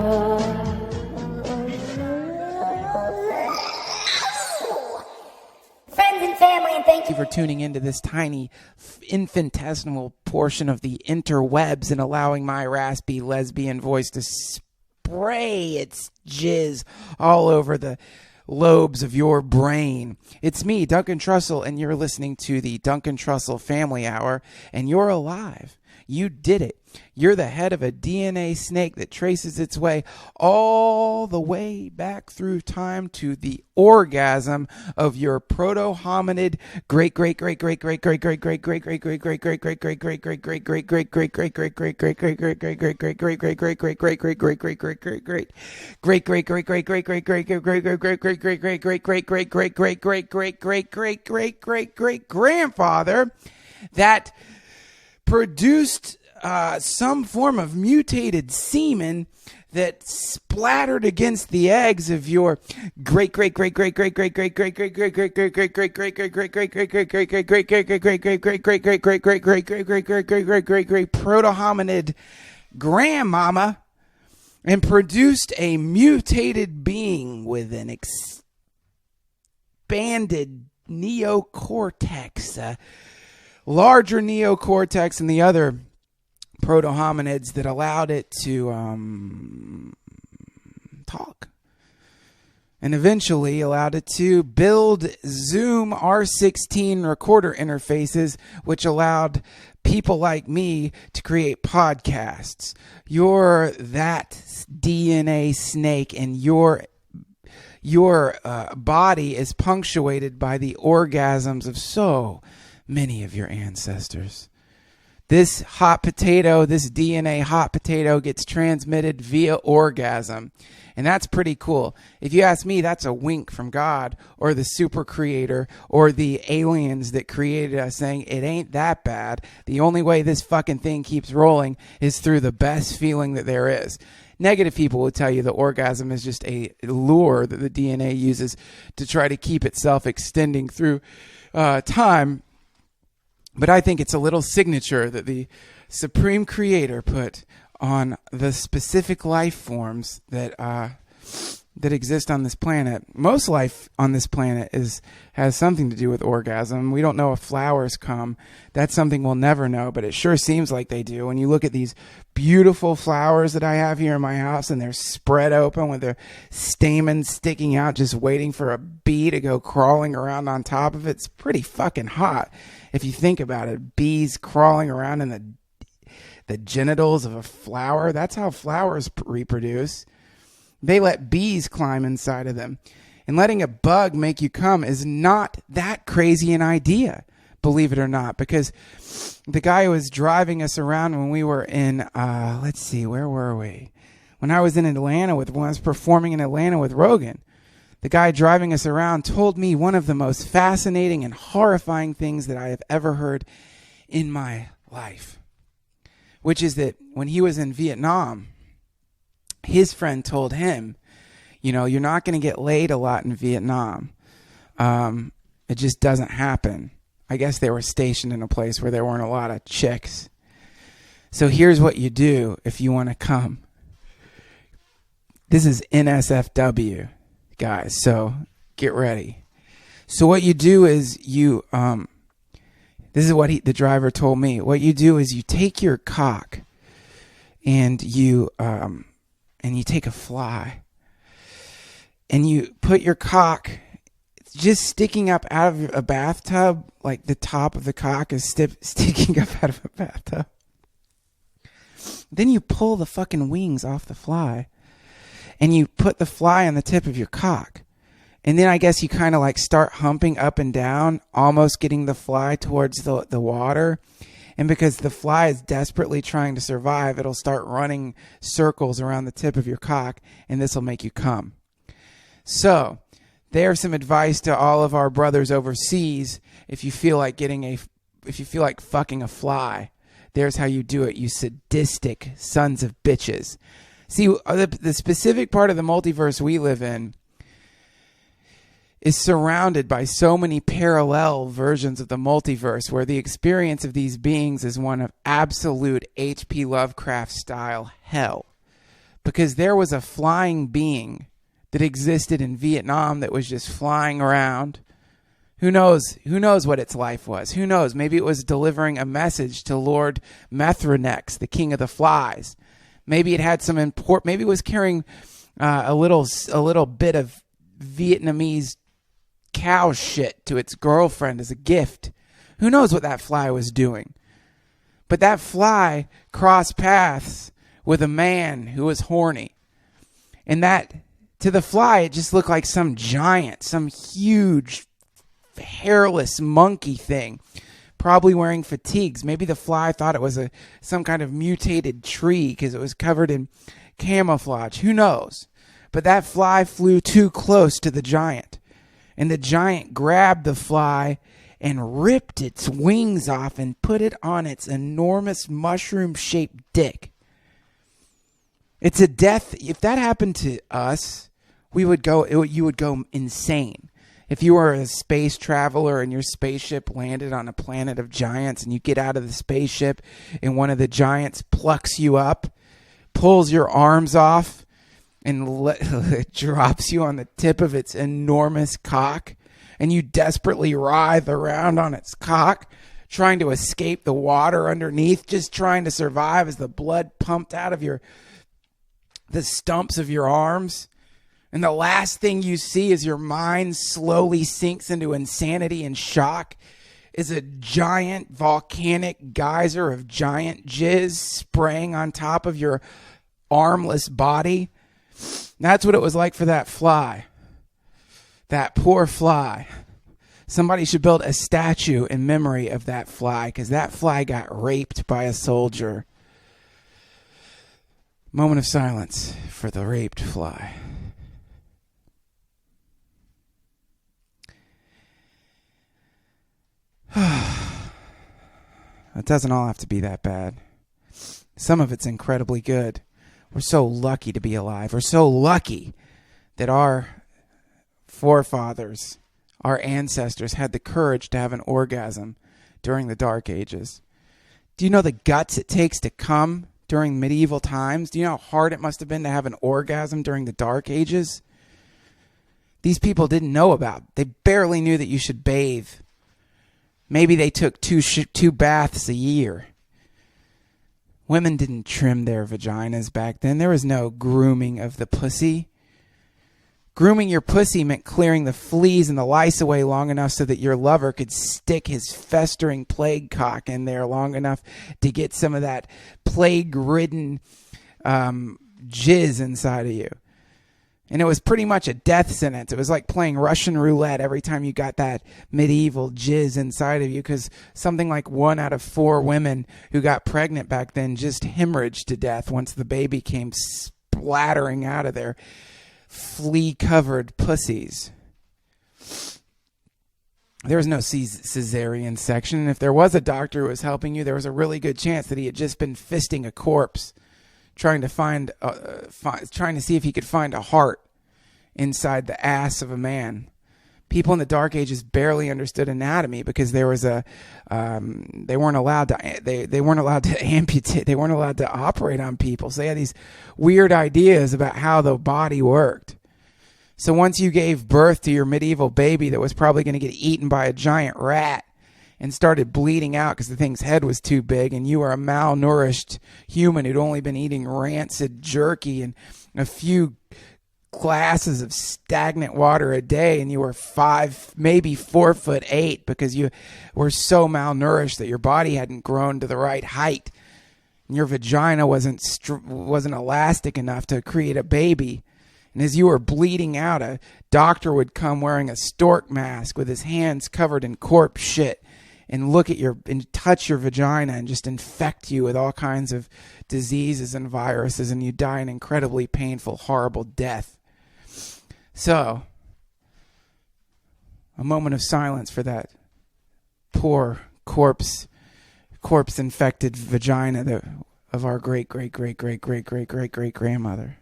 Friends and family, and thank you for tuning into this tiny infinitesimal portion of the interwebs and allowing my raspy lesbian voice to spray its jizz all over the lobes of your brain. It's me, Duncan Trussell, and you're listening to the Duncan Trussell Family Hour, and you're alive. You did it. You're the head of a DNA snake that traces its way all the way back through time to the orgasm of your proto-hominid grandfather that produced some form of mutated semen that splattered against the eggs of your great proto-hominid grandmama and produced a mutated being with an expanded neocortex, larger neocortex than the other proto-hominids that allowed it to talk, and eventually allowed it to build Zoom R16 recorder interfaces, which allowed people like me to create podcasts. You're that DNA snake, and your body is punctuated by the orgasms of so many of your ancestors. This hot potato, this DNA hot potato gets transmitted via orgasm. And that's pretty cool. If you ask me, that's a wink from God or the super creator or the aliens that created us saying it ain't that bad. The only way this fucking thing keeps rolling is through the best feeling that there is. Negative people will tell you the orgasm is just a lure that the DNA uses to try to keep itself extending through time. But I think it's a little signature that the Supreme Creator put on the specific life forms that exist on this planet. Most life on this planet has something to do with orgasm. We don't know if flowers come. That's something we'll never know, but it sure seems like they do. When you look at these beautiful flowers that I have here in my house, and they're spread open with their stamens sticking out, just waiting for a bee to go crawling around on top of it. It's pretty fucking hot if you think about it. Bees crawling around in the genitals of a flower. That's how flowers reproduce. They let bees climb inside of them. And letting a bug make you come is not that crazy an idea, believe it or not, because the guy who was driving us around when we were in, let's see, where were we? When I was in Atlanta when I was performing in Atlanta with Rogan, the guy driving us around told me one of the most fascinating and horrifying things that I have ever heard in my life, which is that when he was in Vietnam, his friend told him, you know, you're not going to get laid a lot in Vietnam. It just doesn't happen. I guess they were stationed in a place where there weren't a lot of chicks. So here's what you do if you want to come. This is NSFW, guys, so get ready. So what you do is you, this is what the driver told me. What you do is you take your cock and you take a fly and you put your cock just sticking up out of a bathtub, like the top of the cock is sticking up out of a bathtub. Then you pull the fucking wings off the fly and you put the fly on the tip of your cock. And then I guess you kind of like start humping up and down, almost getting the fly towards the water. And because the fly is desperately trying to survive, it'll start running circles around the tip of your cock, and this will make you come. So, there's some advice to all of our brothers overseas. If you feel like fucking a fly, there's how you do it, you sadistic sons of bitches. See, the specific part of the multiverse we live in is surrounded by so many parallel versions of the multiverse where the experience of these beings is one of absolute H.P. Lovecraft style hell. because there was a flying being that existed in Vietnam that was just flying around. Who knows what its life was? Who knows? Maybe it was delivering a message to Lord Mithranex, the king of the flies. Maybe it had some maybe it was carrying a little bit of Vietnamese cow shit to its girlfriend as a gift. Who knows what that fly was doing? But that fly crossed paths with a man who was horny. And that, to the fly, it just looked like some giant, some huge, hairless monkey thing, probably wearing fatigues. Maybe the fly thought it was some kind of mutated tree because it was covered in camouflage. Who knows? But that fly flew too close to the giant. And the giant grabbed the fly and ripped its wings off and put it on its enormous mushroom-shaped dick. It's a death. If that happened to us, you would go insane. If you were a space traveler and your spaceship landed on a planet of giants and you get out of the spaceship and one of the giants plucks you up, pulls your arms off, and drops you on the tip of its enormous cock, and you desperately writhe around on its cock, trying to escape the water underneath, just trying to survive as the blood pumped out of the stumps of your arms. And the last thing you see as your mind slowly sinks into insanity and shock is a giant volcanic geyser of giant jizz spraying on top of your armless body. That's what it was like for that fly. That poor fly. Somebody should build a statue in memory of that fly, because that fly got raped by a soldier. Moment of silence for the raped fly. It doesn't all have to be that bad. Some of it's incredibly good. We're so lucky to be alive. We're so lucky that our forefathers, our ancestors, had the courage to have an orgasm during the Dark Ages. Do you know the guts it takes to come during medieval times? Do you know how hard it must have been to have an orgasm during the Dark Ages? These people didn't know about. They barely knew that you should bathe. Maybe they took two baths a year. Women didn't trim their vaginas back then. There was no grooming of the pussy. Grooming your pussy meant clearing the fleas and the lice away long enough so that your lover could stick his festering plague cock in there long enough to get some of that plague-ridden jizz inside of you. And it was pretty much a death sentence. It was like playing Russian roulette every time you got that medieval jizz inside of you, because something like 1 out of 4 women who got pregnant back then just hemorrhaged to death once the baby came splattering out of their flea-covered pussies. There was no cesarean section, and if there was a doctor who was helping you, there was a really good chance that he had just been fisting a corpse, trying to see if he could find a heart inside the ass of a man. People in the Dark Ages barely understood anatomy because there was they weren't allowed to amputate. They weren't allowed to operate on people. So they had these weird ideas about how the body worked. So once you gave birth to your medieval baby that was probably going to get eaten by a giant rat and started bleeding out because the thing's head was too big, and you were a malnourished human who'd only been eating rancid jerky and a few glasses of stagnant water a day, and you were 5, maybe 4'8", because you were so malnourished that your body hadn't grown to the right height, and your vagina wasn't elastic enough to create a baby. And as you were bleeding out, a doctor would come wearing a stork mask with his hands covered in corpse shit and look at and touch your vagina and just infect you with all kinds of diseases and viruses, and you die an incredibly painful, horrible death. So, a moment of silence for that poor corpse-infected vagina of our great-great-great-great-great-great-great-great-great-grandmother.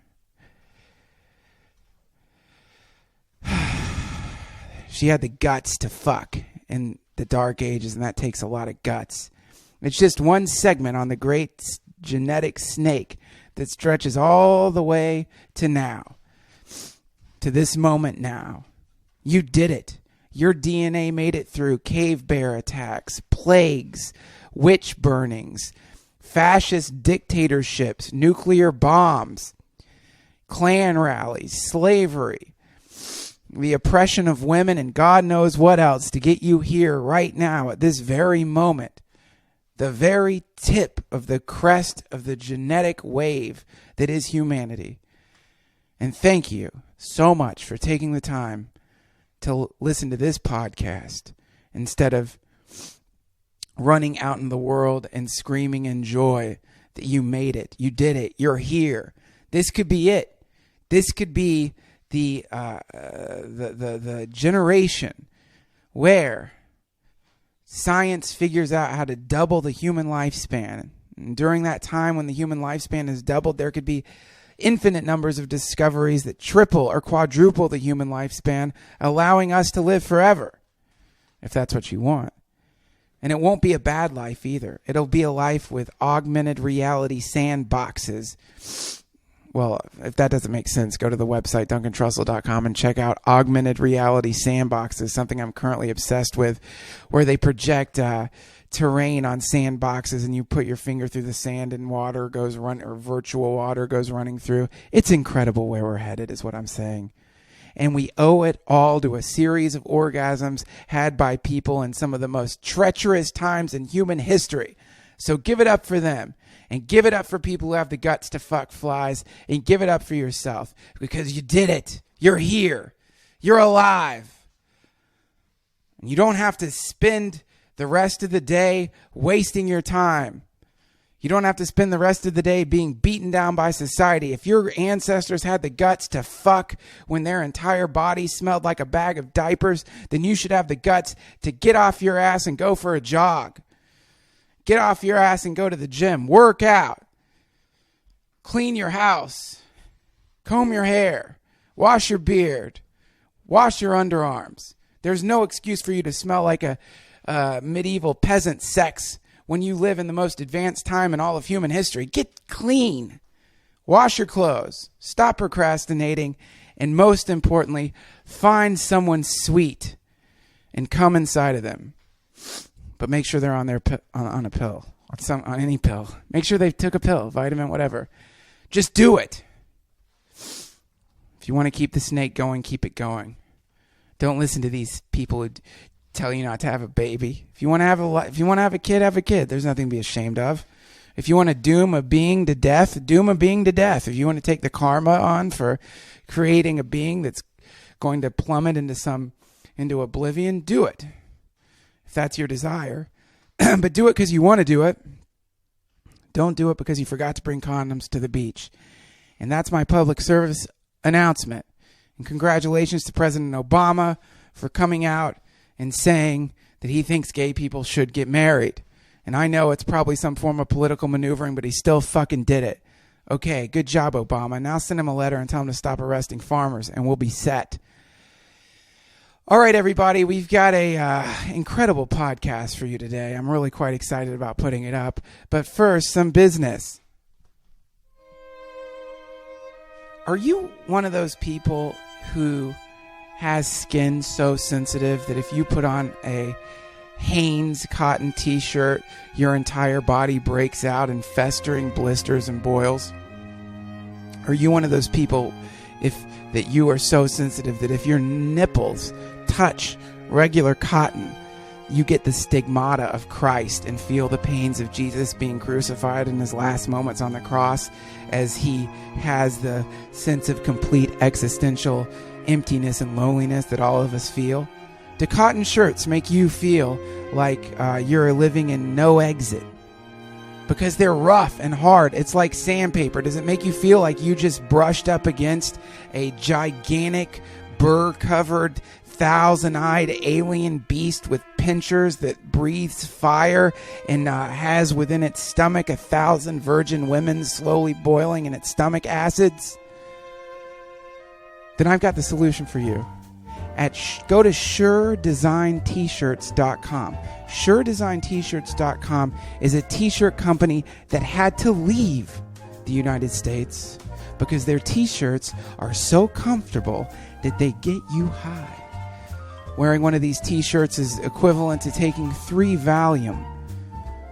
She had the guts to fuck in the Dark Ages, and that takes a lot of guts. It's just one segment on the great genetic snake that stretches all the way to now, to this moment now. You did it. Your DNA made it through cave bear attacks, plagues, witch burnings, fascist dictatorships, nuclear bombs, Klan rallies, slavery, the oppression of women, and God knows what else to get you here right now at this very moment. The very tip of the crest of the genetic wave that is humanity. And thank you so much for taking the time to listen to this podcast instead of running out in the world and screaming in joy that you made it. You did it. You're here. This could be it. This could be the generation where science figures out how to double the human lifespan. And during that time when the human lifespan is doubled, there could be infinite numbers of discoveries that triple or quadruple the human lifespan, allowing us to live forever, if that's what you want. And it won't be a bad life either. It'll be a life with augmented reality sandboxes. Well, if that doesn't make sense, go to the website, duncantrussell.com, and check out augmented reality sandboxes, something I'm currently obsessed with, where they project terrain on sandboxes and you put your finger through the sand and water goes or virtual water goes running through. It's incredible where we're headed, is what I'm saying. And we owe it all to a series of orgasms had by people in some of the most treacherous times in human history. So give it up for them. And give it up for people who have the guts to fuck flies. And give it up for yourself. Because you did it. You're here. You're alive. And you don't have to spend the rest of the day wasting your time. You don't have to spend the rest of the day being beaten down by society. If your ancestors had the guts to fuck when their entire body smelled like a bag of diapers, then you should have the guts to get off your ass and go for a jog. Get off your ass and go to the gym. Work out. Clean your house. Comb your hair. Wash your beard. Wash your underarms. There's no excuse for you to smell like a medieval peasant sex when you live in the most advanced time in all of human history. Get clean. Wash your clothes. Stop procrastinating. And most importantly, find someone sweet and come inside of them. But make sure they're on their on a pill, on any pill. Make sure they took a pill, vitamin, whatever. Just do it. If you want to keep the snake going, keep it going. Don't listen to these people who tell you not to have a baby. If you want to have a kid, have a kid. There's nothing to be ashamed of. If you want to doom a being to death, doom a being to death. If you want to take the karma on for creating a being that's going to plummet into oblivion, do it. If that's your desire. But do it because you want to do it. Don't do it because you forgot to bring condoms to the beach. And that's my public service announcement. And congratulations to President Obama for coming out and saying that he thinks gay people should get married. And I know it's probably some form of political maneuvering, but he still fucking did it. Okay, good job, Obama. Now send him a letter and tell him to stop arresting farmers, and we'll be set. All right, everybody, we've got a incredible podcast for you today. I'm really quite excited about putting it up. But first, some business. Are you one of those people who has skin so sensitive that if you put on a Hanes cotton t-shirt, your entire body breaks out in festering blisters and boils? Are you one of those people that you are so sensitive that if your nipples touch regular cotton, you get the stigmata of Christ and feel the pains of Jesus being crucified in his last moments on the cross as he has the sense of complete existential emptiness and loneliness that all of us feel? Do cotton shirts make you feel like you're living in no exit? Because they're rough and hard. It's like sandpaper. Does it make you feel like you just brushed up against a gigantic, burr-covered, thousand-eyed alien beast with pincers that breathes fire and has within its stomach 1,000 virgin women slowly boiling in its stomach acids? Then I've got the solution for you. Go to SureDesignT-shirts.com. SureDesignT-shirts.com is a t-shirt company that had to leave the United States because their t-shirts are so comfortable that they get you high. Wearing one of these t-shirts is equivalent to taking 3 Valium.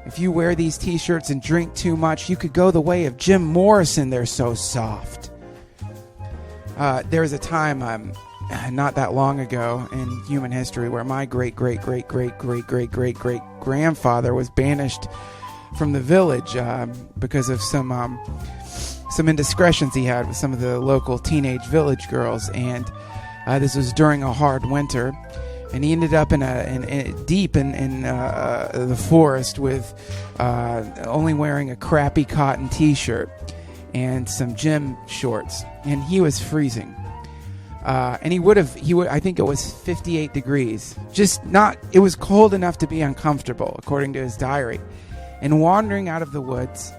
If you wear these t-shirts and drink too much, you could go the way of Jim Morrison. They're so soft. There was a time not that long ago in human history where my great-great-great-great-great-great-great-great-grandfather was banished from the village because of some indiscretions he had with some of the local teenage village girls, and this was during a hard winter, and he ended up deep in the forest with only wearing a crappy cotton t-shirt and some gym shorts, and he was freezing. And he would I think it was 58 degrees. It was cold enough to be uncomfortable, according to his diary. And wandering out of the woods,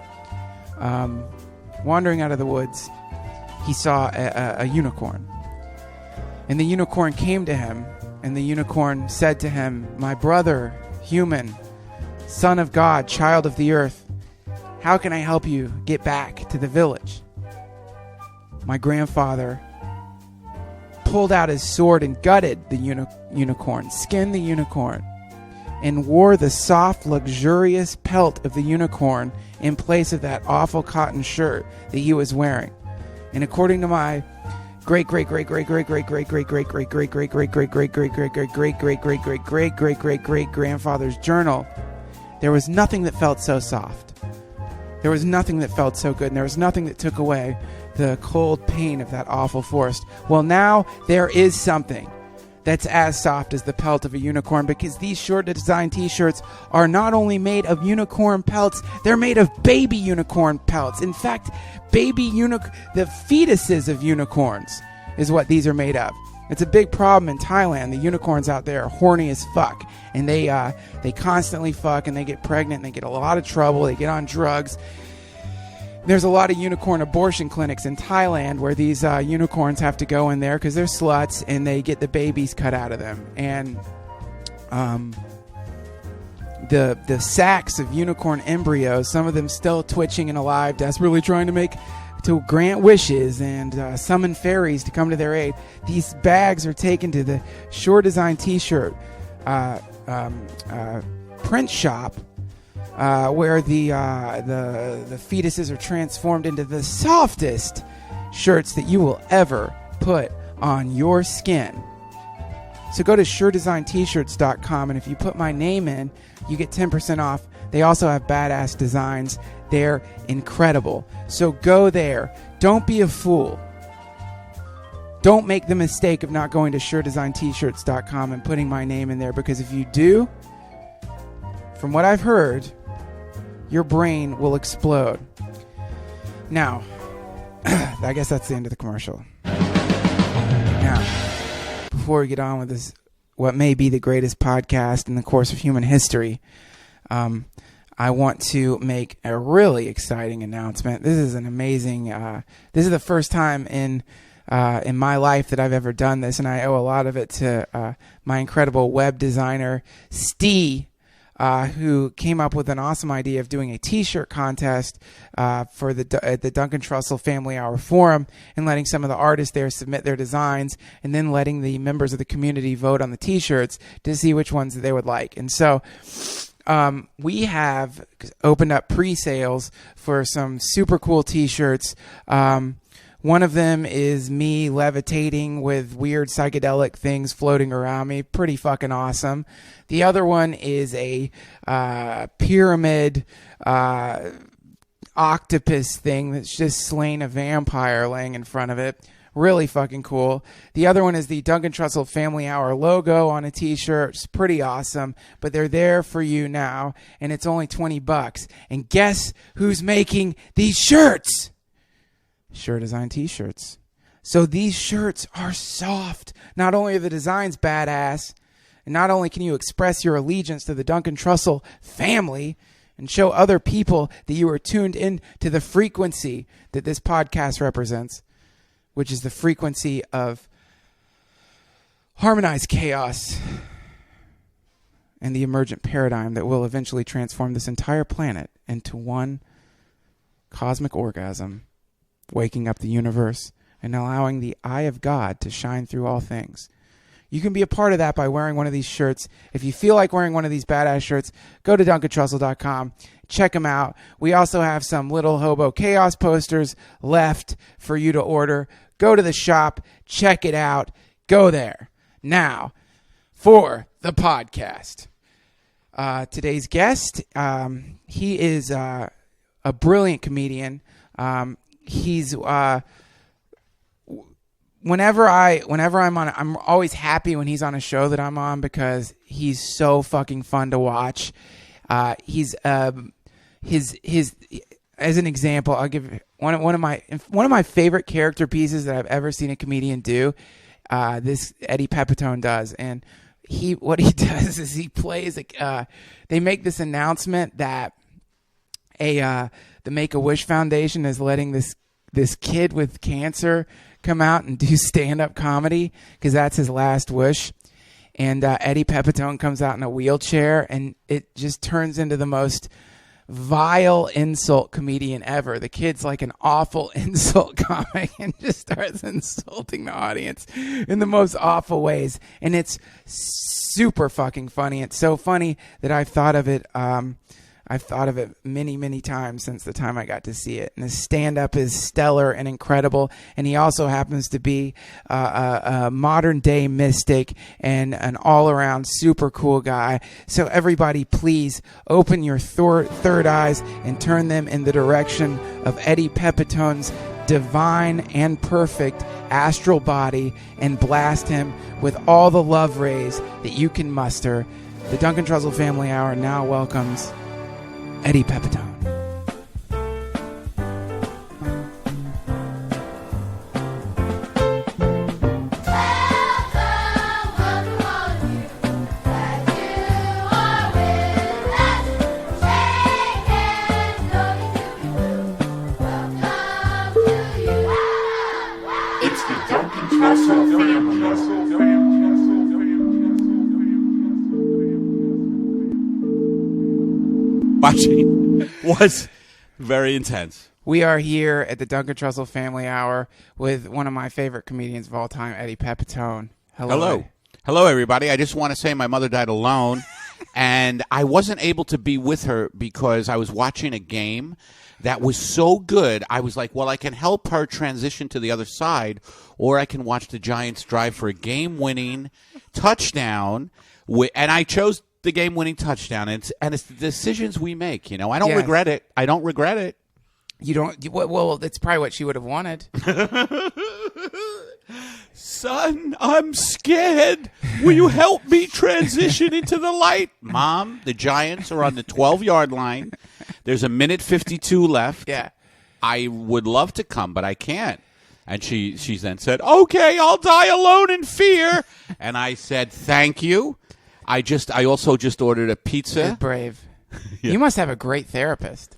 he saw a unicorn. And the unicorn came to him, and the unicorn said to him, "My brother, human, son of God, child of the earth, how can I help you get back to the village?" My grandfather pulled out his sword and gutted the unicorn, skinned the unicorn, and wore the soft, luxurious pelt of the unicorn in place of that awful cotton shirt that he was wearing. And according to my great-great-great-great-great-great-great-great-great-great-great-great-great-great-great-great-great-great-grandfather's journal, there was nothing that felt so soft. There was nothing that felt so good, and there was nothing that took away the cold pain of that awful forest. Well, now there is something that's as soft as the pelt of a unicorn, because these short design t-shirts are not only made of unicorn pelts, they're made of baby unicorn pelts. In fact, the fetuses of unicorns is what these are made of. It's a big problem in Thailand. The unicorns out there are horny as fuck, and they constantly fuck, and they get pregnant, and they get a lot of trouble. They get on drugs. There's a lot of unicorn abortion clinics in Thailand where these unicorns have to go in there because they're sluts, and they get the babies cut out of them. And the sacs of unicorn embryos, some of them still twitching and alive, desperately trying to grant wishes and summon fairies to come to their aid. These bags are taken to the Shore Design T-shirt print shop, where the fetuses are transformed into the softest shirts that you will ever put on your skin. So go to suredesigntshirts.com, and if you put my name in, you get 10% off. They also have badass designs. They're incredible. So go there. Don't be a fool. Don't make the mistake of not going to suredesigntshirts.com and putting my name in there, because if you do, from what I've heard, your brain will explode. Now, I guess that's the end of the commercial. Now, before we get on with this, what may be the greatest podcast in the course of human history, I want to make a really exciting announcement. This is an amazing. This is the first time in my life that I've ever done this, and I owe a lot of it to my incredible web designer, Steve, who came up with an awesome idea of doing a T-shirt contest for the Duncan Trussell Family Hour forum, and letting some of the artists there submit their designs, and then letting the members of the community vote on the T-shirts to see which ones that they would like. And so we have opened up pre-sales for some super cool T-shirts. One of them is me levitating with weird psychedelic things floating around me. Pretty fucking awesome. The other one is a pyramid octopus thing that's just slain a vampire laying in front of it. Really fucking cool. The other one is the Duncan Trussell Family Hour logo on a t-shirt. It's pretty awesome, but they're there for you now, and it's only $20. And guess who's making these shirts? Sure Design T-shirts. So these shirts are soft. Not only are the designs badass, and not only can you express your allegiance to the Duncan Trussell family and show other people that you are tuned in to the frequency that this podcast represents, which is the frequency of harmonized chaos and the emergent paradigm that will eventually transform this entire planet into one cosmic orgasm, waking up the universe, and allowing the eye of God to shine through all things. You can be a part of that by wearing one of these shirts. If you feel like wearing one of these badass shirts, go to DuncanTrussell.com. Check them out. We also have some Little Hobo Chaos posters left for you to order. Go to the shop. Check it out. Go there. Now, for the podcast. Today's guest, he is a brilliant comedian. He's whenever I'm on, I'm always happy when he's on a show that I'm on because he's so fucking fun to watch. He's his as an example, I'll give one of my favorite character pieces that I've ever seen a comedian do. This Eddie Pepitone does, and what he does is he plays they make this announcement that the Make-A-Wish Foundation is letting this kid with cancer come out and do stand-up comedy because that's his last wish. And Eddie Pepitone comes out in a wheelchair, and it just turns into the most vile insult comedian ever. The kid's like an awful insult comic and just starts insulting the audience in the most awful ways. And it's super fucking funny. It's so funny that I've thought of it many, many times since the time I got to see it. And his stand-up is stellar and incredible. And he also happens to be a modern-day mystic and an all-around super cool guy. So everybody, please open your third eyes and turn them in the direction of Eddie Pepitone's divine and perfect astral body and blast him with all the love rays that you can muster. The Duncan Trussell Family Hour now welcomes Eddie Pepitone. It's the Duncan Trussell Family Hour. Watching was very intense. We are here at the Duncan Trussell Family Hour with one of my favorite comedians of all time, Eddie Pepitone. Hello. Hello, everybody. I just want to say my mother died alone, and I wasn't able to be with her because I was watching a game that was so good. I was like, well, I can help her transition to the other side, or I can watch the Giants drive for a game-winning touchdown. And I chose the game-winning touchdown, and it's the decisions we make. You know, I don't regret it. I don't regret it. You don't? Well, that's probably what she would have wanted. Son, I'm scared. Will you help me transition into the light? Mom, the Giants are on the 12-yard line. There's a minute 52 left. Yeah. I would love to come, but I can't. And she then said, okay, I'll die alone in fear. And I said, thank you. I also just ordered a pizza. You're brave. Yeah. You must have a great therapist.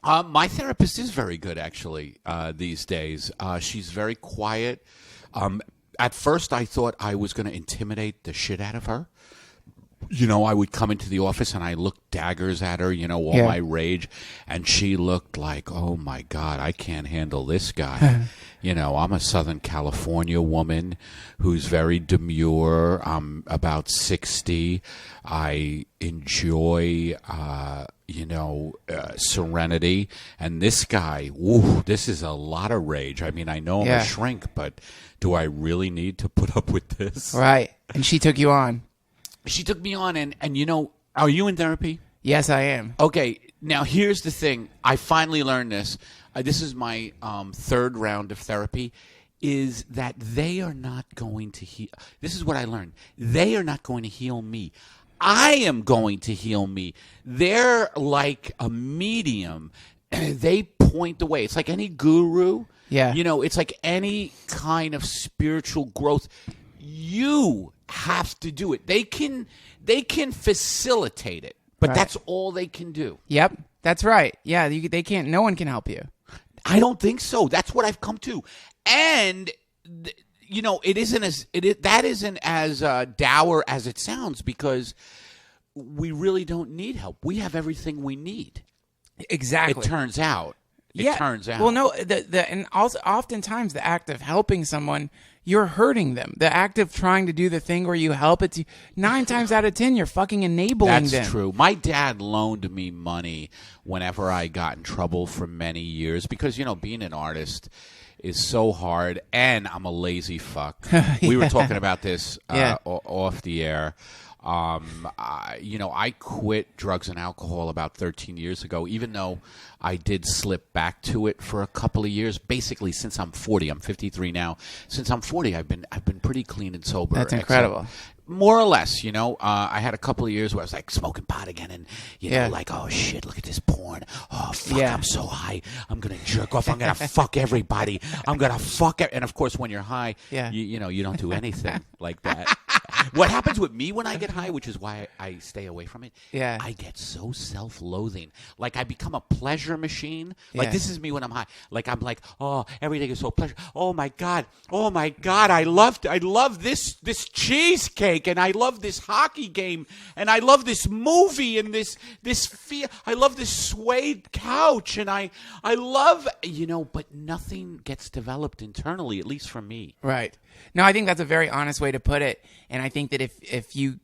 My therapist is very good, actually, these days. She's very quiet. At first, I thought I was going to intimidate the shit out of her. You know, I would come into the office and I looked daggers at her, all my rage. And she looked like, oh, my God, I can't handle this guy. I'm a Southern California woman who's very demure. I'm about 60. I enjoy, serenity. And this guy, this is a lot of rage. I mean, I know I'm a shrink, but do I really need to put up with this? Right. And she took you on. She took me on, and are you in therapy? Yes, I am. Okay, now here's the thing. I finally learned this. This is my third round of therapy, is that they are not going to heal. This is what I learned. They are not going to heal me. I am going to heal me. They're like a medium. They point the way. It's like any guru. Yeah. It's like any kind of spiritual growth. You have to do it. They can facilitate it, but that's all they can do. Yep, that's right. Yeah, they can't. No one can help you. I don't think so. That's what I've come to, and it isn't as dour as it sounds, because we really don't need help. We have everything we need. Exactly. It turns out. It turns out. Well, no, and also oftentimes the act of helping someone, you're hurting them. The act of trying to do the thing where you help it, 9 times out of 10, you're fucking enabling them. That's true. My dad loaned me money whenever I got in trouble for many years because, being an artist is so hard, and I'm a lazy fuck. We were talking about this off the air. I quit drugs and alcohol about 13 years ago, even though I did slip back to it for a couple of years. Basically, since I'm 40, I'm 53 now. Since I'm 40, I've been pretty clean and sober. That's incredible. More or less, I had a couple of years where I was like smoking pot again, and like, oh shit, look at this porn. Oh fuck, I'm so high. I'm gonna jerk off. I'm gonna fuck everybody. I'm gonna fuck. And of course, when you're high, you don't do anything like that. What happens with me when I get high, which is why I stay away from it, I get so self-loathing. Like I become a pleasure machine. Like this is me when I'm high. Like I'm like, oh, everything is so pleasure. Oh my god, I love this cheesecake, and I love this hockey game, and I love this movie, and I love this suede couch, and I love, but nothing gets developed internally, at least for me. Right. No, I think that's a very honest way to put it. And I think that if you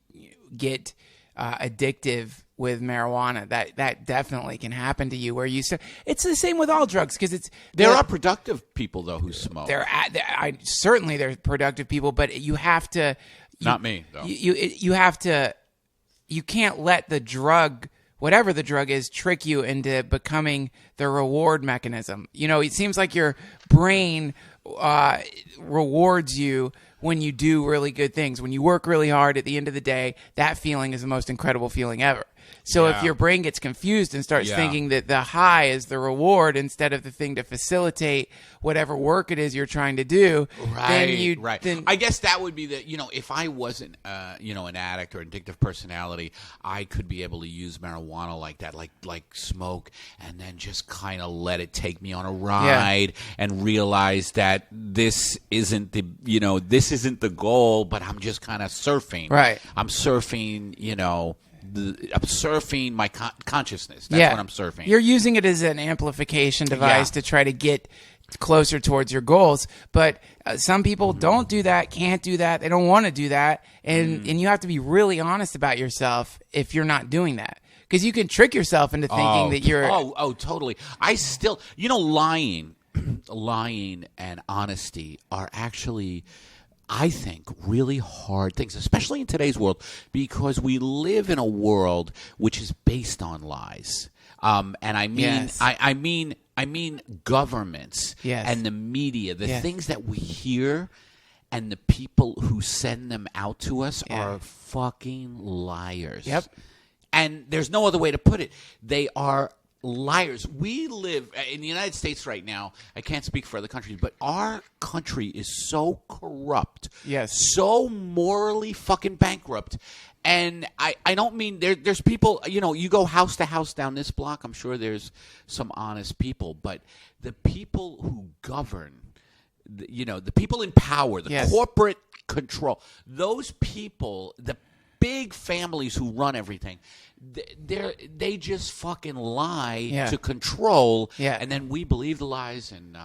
get addictive with marijuana, that definitely can happen to you. Where it's the same with all drugs because there are productive people though who smoke. Certainly there's productive people, but you have to. Not me though. You have to. You can't let the drug, whatever the drug is, trick you into becoming the reward mechanism. It seems like your brain rewards you when you do really good things. When you work really hard, at the end of the day, that feeling is the most incredible feeling ever. So if your brain gets confused and starts thinking that the high is the reward instead of the thing to facilitate whatever work it is you're trying to do, then I guess that would be if I wasn't an addict or addictive personality, I could be able to use marijuana like that, like smoke, and then just kind of let it take me on a ride and realize that this isn't the goal, but I'm just kind of surfing. Right. I'm surfing, I'm surfing my consciousness. That's what I'm surfing. You're using it as an amplification device to try to get closer towards your goals. But some people don't do that, can't do that. They don't want to do that. And you have to be really honest about yourself if you're not doing that. Because you can trick yourself into thinking that you're... Oh, totally. I still... lying and honesty are actually... I think really hard things, especially in today's world, because we live in a world which is based on lies. And I mean, I mean governments and the media, the things that we hear, and the people who send them out to us are fucking liars. Yep. And there's no other way to put it. They are liars. We live in the United States right now. I can't speak for other countries, but our country is so corrupt, so morally fucking bankrupt. And I don't mean there's people, you go house to house down this block, I'm sure there's some honest people, but the people who govern, the people in power, the corporate control, those people, the big families who run everything, they just fucking lie to control, and then we believe the lies. And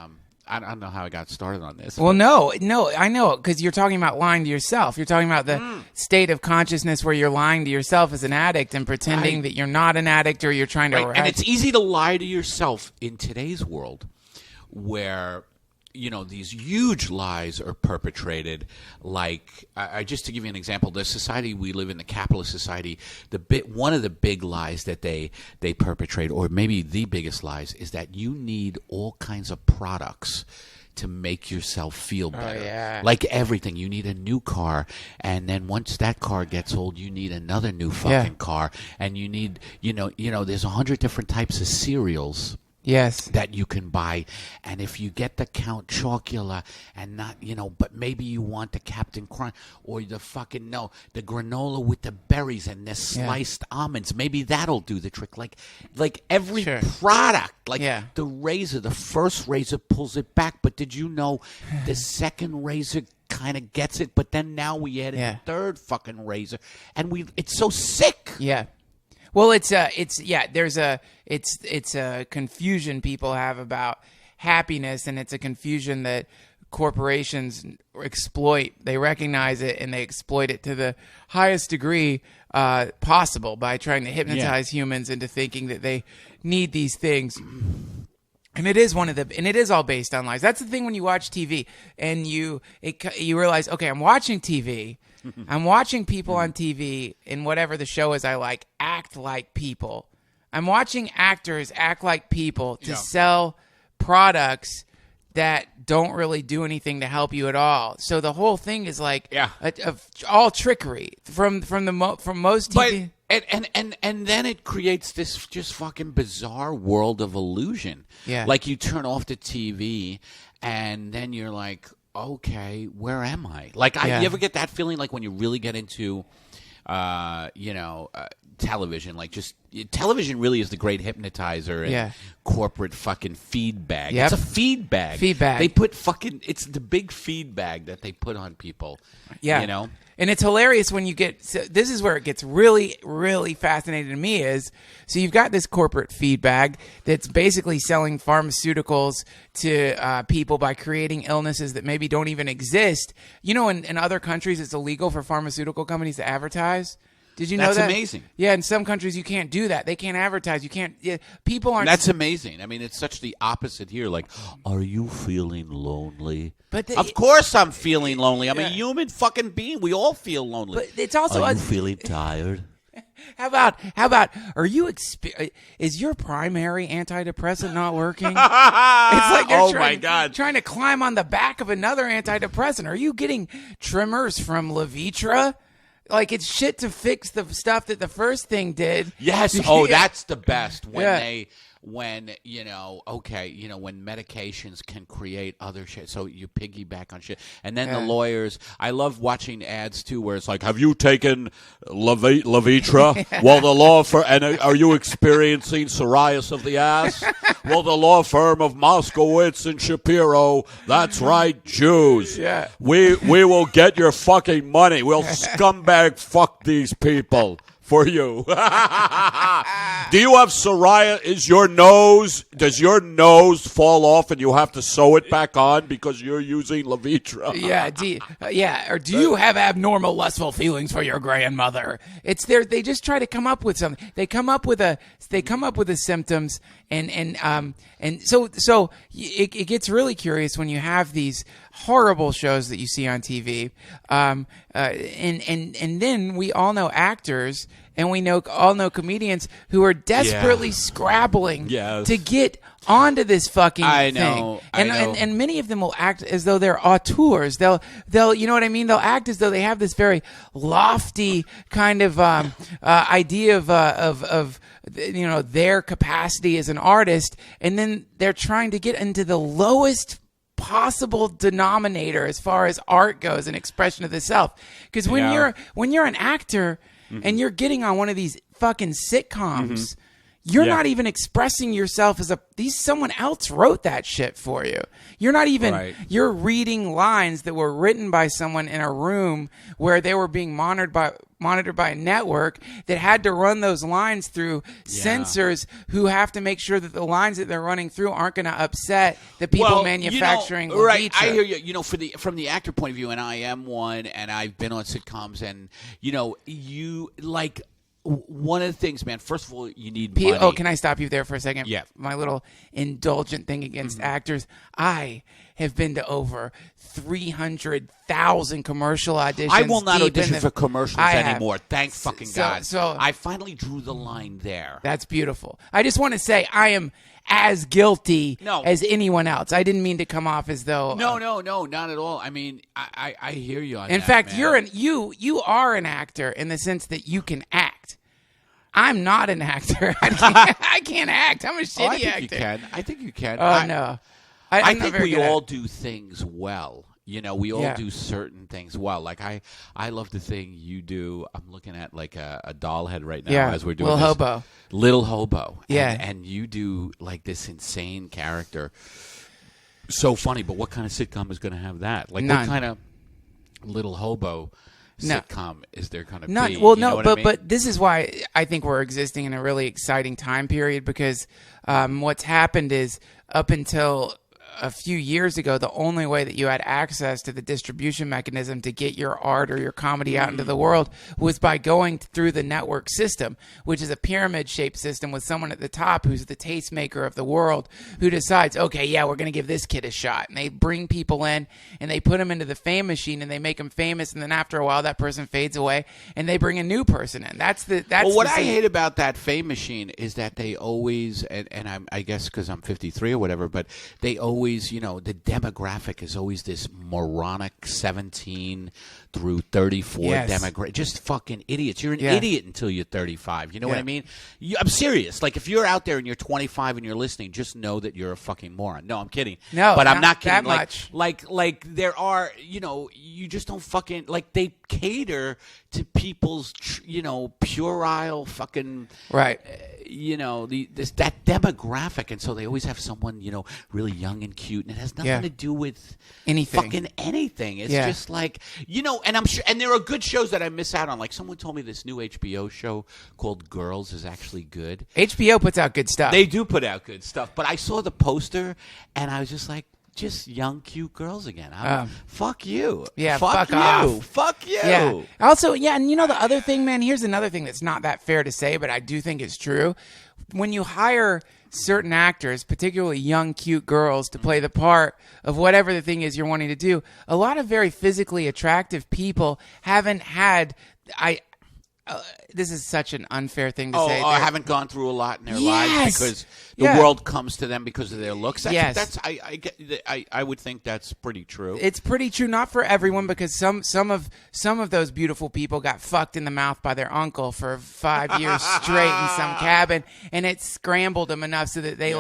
I don't know how I got started on this. Well, no, I know, because you're talking about lying to yourself. You're talking about the state of consciousness where you're lying to yourself as an addict and pretending that you're not an addict, or you're trying to... And it's easy to lie to yourself in today's world where... these huge lies are perpetrated. Like, just to give you an example, the society we live in, the capitalist society, one of the big lies that they perpetrate, or maybe the biggest lies, is that you need all kinds of products to make yourself feel better. Like everything. You need a new car, and then once that car gets old, you need another new fucking car. And you need, there's 100 different types of cereals that you can buy, and if you get the Count Chocula and not, but maybe you want the Captain Crunch or the fucking the granola with the berries and the sliced almonds, maybe that'll do the trick. Like every product, the razor, the first razor pulls it back, but did you know the second razor kind of gets it, but then now we added a third fucking razor, and it's so sick. Well, it's a confusion people have about happiness, and it's a confusion that corporations exploit. They recognize it and they exploit it to the highest degree possible by trying to hypnotize humans into thinking that they need these things. And it is and it is all based on lies. That's the thing when you watch TV and you realize, okay, I'm watching TV. I'm watching people on TV in whatever the show is I like act like people. I'm watching actors act like people to sell products that don't really do anything to help you at all. So the whole thing is like all trickery from most TV. And then it creates this just fucking bizarre world of illusion. Yeah. Like you turn off the TV and then you're like, okay, where am I? Like, you ever get that feeling like when you really get into, television, like just television really is the great hypnotizer and corporate fucking feed bag. Yep. It's a feed bag. They put it's the big feed bag that they put on people. Yeah. You know? And it's hilarious when you this is where it gets really, really fascinating to me so you've got this corporate feed bag that's basically selling pharmaceuticals to people by creating illnesses that maybe don't even exist. You know, in other countries, it's illegal for pharmaceutical companies to advertise. Did you know that? That's amazing. Yeah, in some countries you can't do that. They can't advertise. You can't. People aren't. That's amazing. I mean, it's such the opposite here. Like, are you feeling lonely? Of course, I'm feeling lonely. I'm a human fucking being. We all feel lonely. But it's also. Are you feeling tired? How about? Are you? Is your primary antidepressant not working? It's like they're trying to climb on the back of another antidepressant. Are you getting tremors from Levitra? Like, it's shit to fix the stuff that the first thing did. Yes. Oh, that's the best. When medications can create other shit. So you piggyback on shit. And then the lawyers, I love watching ads too where it's like, have you taken Levitra? Well, the law and are you experiencing psoriasis of the ass? Well, the law firm of Moskowitz and Shapiro, that's right, Jews. Yeah. We will get your fucking money. We'll scumbag fuck these people for you. Do you have psoriasis? Does your nose fall off and you have to sew it back on because you're using Levitra? Or do you have abnormal lustful feelings for your grandmother? It's there. They just try to come up with something. They come up with the symptoms, and so it gets really curious when you have these horrible shows that you see on TV, and then we all know actors. And we all know comedians who are desperately scrabbling to get onto this fucking thing. And many of them will act as though they're auteurs. They'll you know what I mean? They'll act as though they have this very lofty kind of idea of their capacity as an artist, and then they're trying to get into the lowest possible denominator as far as art goes and expression of the self. Because when you're an actor. Mm-hmm. And you're getting on one of these fucking sitcoms, you're not even expressing yourself as someone else wrote that shit for you. You're not even, you're reading lines that were written by someone in a room where they were being monitored by a network that had to run those lines through censors who have to make sure that the lines that they're running through aren't going to upset the people manufacturing Levitra. Right, I hear you. You know, from the actor point of view, and I am one, and I've been on sitcoms, and one of the things, man, first of all, you need money. Oh, can I stop you there for a second? Yeah. My little indulgent thing against actors. I have been to over 300,000 commercial auditions. I will not audition for commercials anymore. Thank fucking God. So I finally drew the line there. That's beautiful. I just want to say I am as guilty as anyone else. I didn't mean to come off as though No, not at all. I mean, I hear you on that. In fact, man. you are an actor in the sense that you can act. I'm not an actor. I can't act. I'm a shitty actor. I think you can. Oh, no. I think we all do things well. You know, we all do certain things well. Like I love the thing you do. I'm looking at like a doll head right now as we're doing Little this. Hobo. Little Hobo. Yeah. And you do like this insane character. So funny, but what kind of sitcom is going to have that? Like None. what kind of Little Hobo sitcom is there going to be? Well, You know no, what I mean? but this is why I think we're existing in a really exciting time period because what's happened is up until a few years ago, the only way that you had access to the distribution mechanism to get your art or your comedy out into the world was by going through the network system, which is a pyramid-shaped system with someone at the top who's the tastemaker of the world who decides, okay, yeah, we're going to give this kid a shot. And they bring people in and they put them into the fame machine and they make them famous. And then after a while, that person fades away and they bring a new person in. That's what I hate about that fame machine is that they always, and I guess because I'm 53 or whatever, but they always, the demographic is always this moronic 17 through 34 demographic. Just fucking idiots. You're an idiot until you're 35. You know what I mean? I'm serious. Like, if you're out there and you're 25 and you're listening, just know that you're a fucking moron. No, I'm kidding. No, but I'm not kidding. That much. Like there are, you just don't fucking, like, they cater to people's, puerile fucking, right. That demographic, and so they always have someone really young and cute, and it has nothing to do with anything. Fucking anything. It's just like and I'm sure, and there are good shows that I miss out on. Like, someone told me this new HBO show called Girls is actually good. HBO puts out good stuff. They do put out good stuff, but I saw the poster and I was just like, just young, cute girls again. Fuck you. Yeah, fuck you. off. Fuck you. Yeah. Also, and the other thing, man, here's another thing that's not that fair to say, but I do think it's true. When you hire certain actors, particularly young, cute girls, to play the part of whatever the thing is you're wanting to do, a lot of very physically attractive people haven't had... this is such an unfair thing to say. I haven't gone through a lot in their lives because the world comes to them because of their looks. I would think that's pretty true. It's pretty true, not for everyone, because some of those beautiful people got fucked in the mouth by their uncle for 5 years straight in some cabin, and it scrambled them enough so that they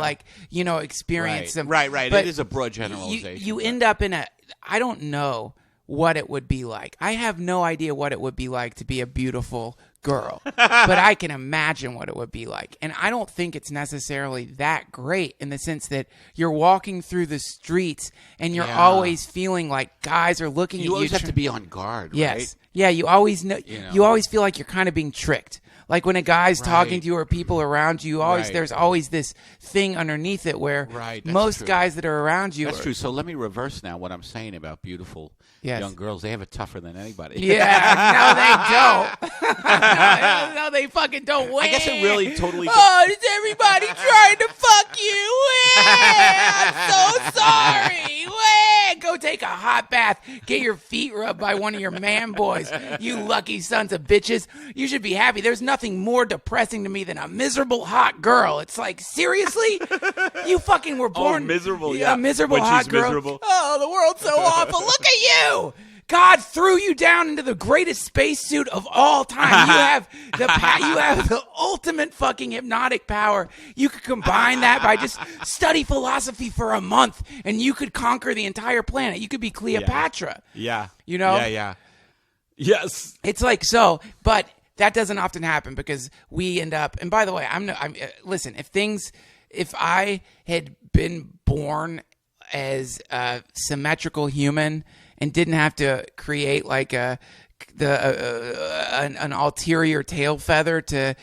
experience them. Right. But it is a broad generalization. You end up in I don't know what it would be like. I have no idea what it would be like to be a beautiful girl, but I can imagine what it would be like. And I don't think it's necessarily that great in the sense that you're walking through the streets and you're always feeling like guys are looking at you. You always have to be on guard, yes. right? Yeah, you always know. You always feel like you're kind of being tricked. Like when a guy's talking to you or people around you, there's always this thing underneath it where most guys that are around you. That's true. So let me reverse now what I'm saying about beautiful young girls. They have it tougher than anybody. Yeah, no, they don't. No, they fucking don't. I guess it really totally. Oh, is everybody trying to fuck you? I'm so sorry. Go take a hot bath. Get your feet rubbed by one of your man boys. You lucky sons of bitches. You should be happy. There's nothing more depressing to me than a miserable hot girl. It's like, seriously? You fucking were born miserable. A miserable when hot she's girl. Miserable. Oh, the world's so awful. Look at you. God threw you down into the greatest spacesuit of all time. You have the ultimate fucking hypnotic power. You could combine that by just study philosophy for a month, and you could conquer the entire planet. You could be Cleopatra. Yeah. Yeah. Yes. It's like so, but that doesn't often happen because we end up. And by the way, listen. If I had been born as a symmetrical human and didn't have to create like an ulterior tail feather to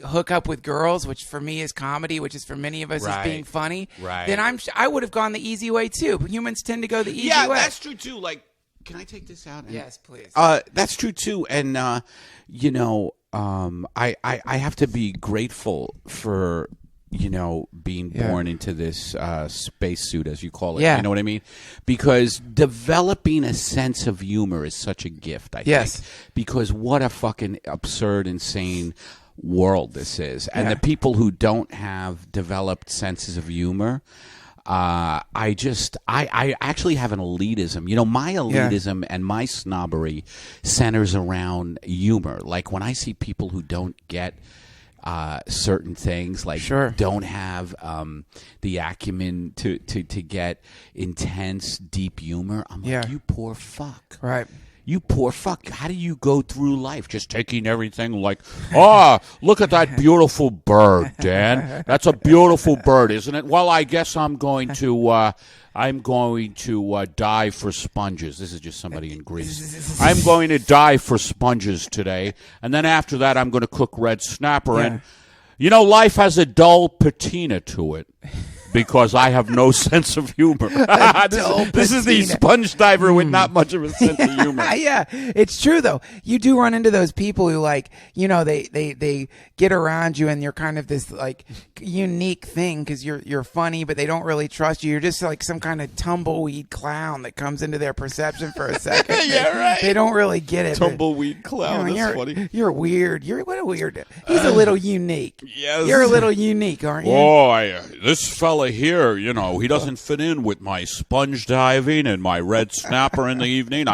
hook up with girls, which for me is comedy, which is for many of us is being funny, then I would have gone the easy way too. But humans tend to go the easy way. Yeah, that's true too. Like, can I take this out? Yes, please. That's true too. And I have to be grateful for being born into this spacesuit, as you call it. Yeah. You know what I mean? Because developing a sense of humor is such a gift, I think. Because what a fucking absurd, insane world this is. And the people who don't have developed senses of humor, I actually have an elitism. My elitism and my snobbery centers around humor. Like when I see people who don't get certain things, like don't have the acumen to get intense, deep humor. I'm like, you poor fuck. Right. You poor fuck. How do you go through life just taking everything like, oh, look at that beautiful bird, Dan. That's a beautiful bird, isn't it? Well, I guess I'm going to die for sponges. This is just somebody in Greece. I'm going to die for sponges today. And then after that, I'm going to cook red snapper. Yeah. And, life has a dull patina to it. Because I have no sense of humor. This is the sponge diver with not much of a sense of humor. Yeah, it's true though. You do run into those people who they get around you and you're kind of this like unique thing because you're funny, but they don't really trust you. You're just like some kind of tumbleweed clown that comes into their perception for a second. Yeah, right. They don't really get it. Tumbleweed clown. That's funny. You're weird. What a weird. He's a little unique. Yes. You're a little unique, aren't you? Oh, this fella here, he doesn't fit in with my sponge diving and my red snapper in the evening.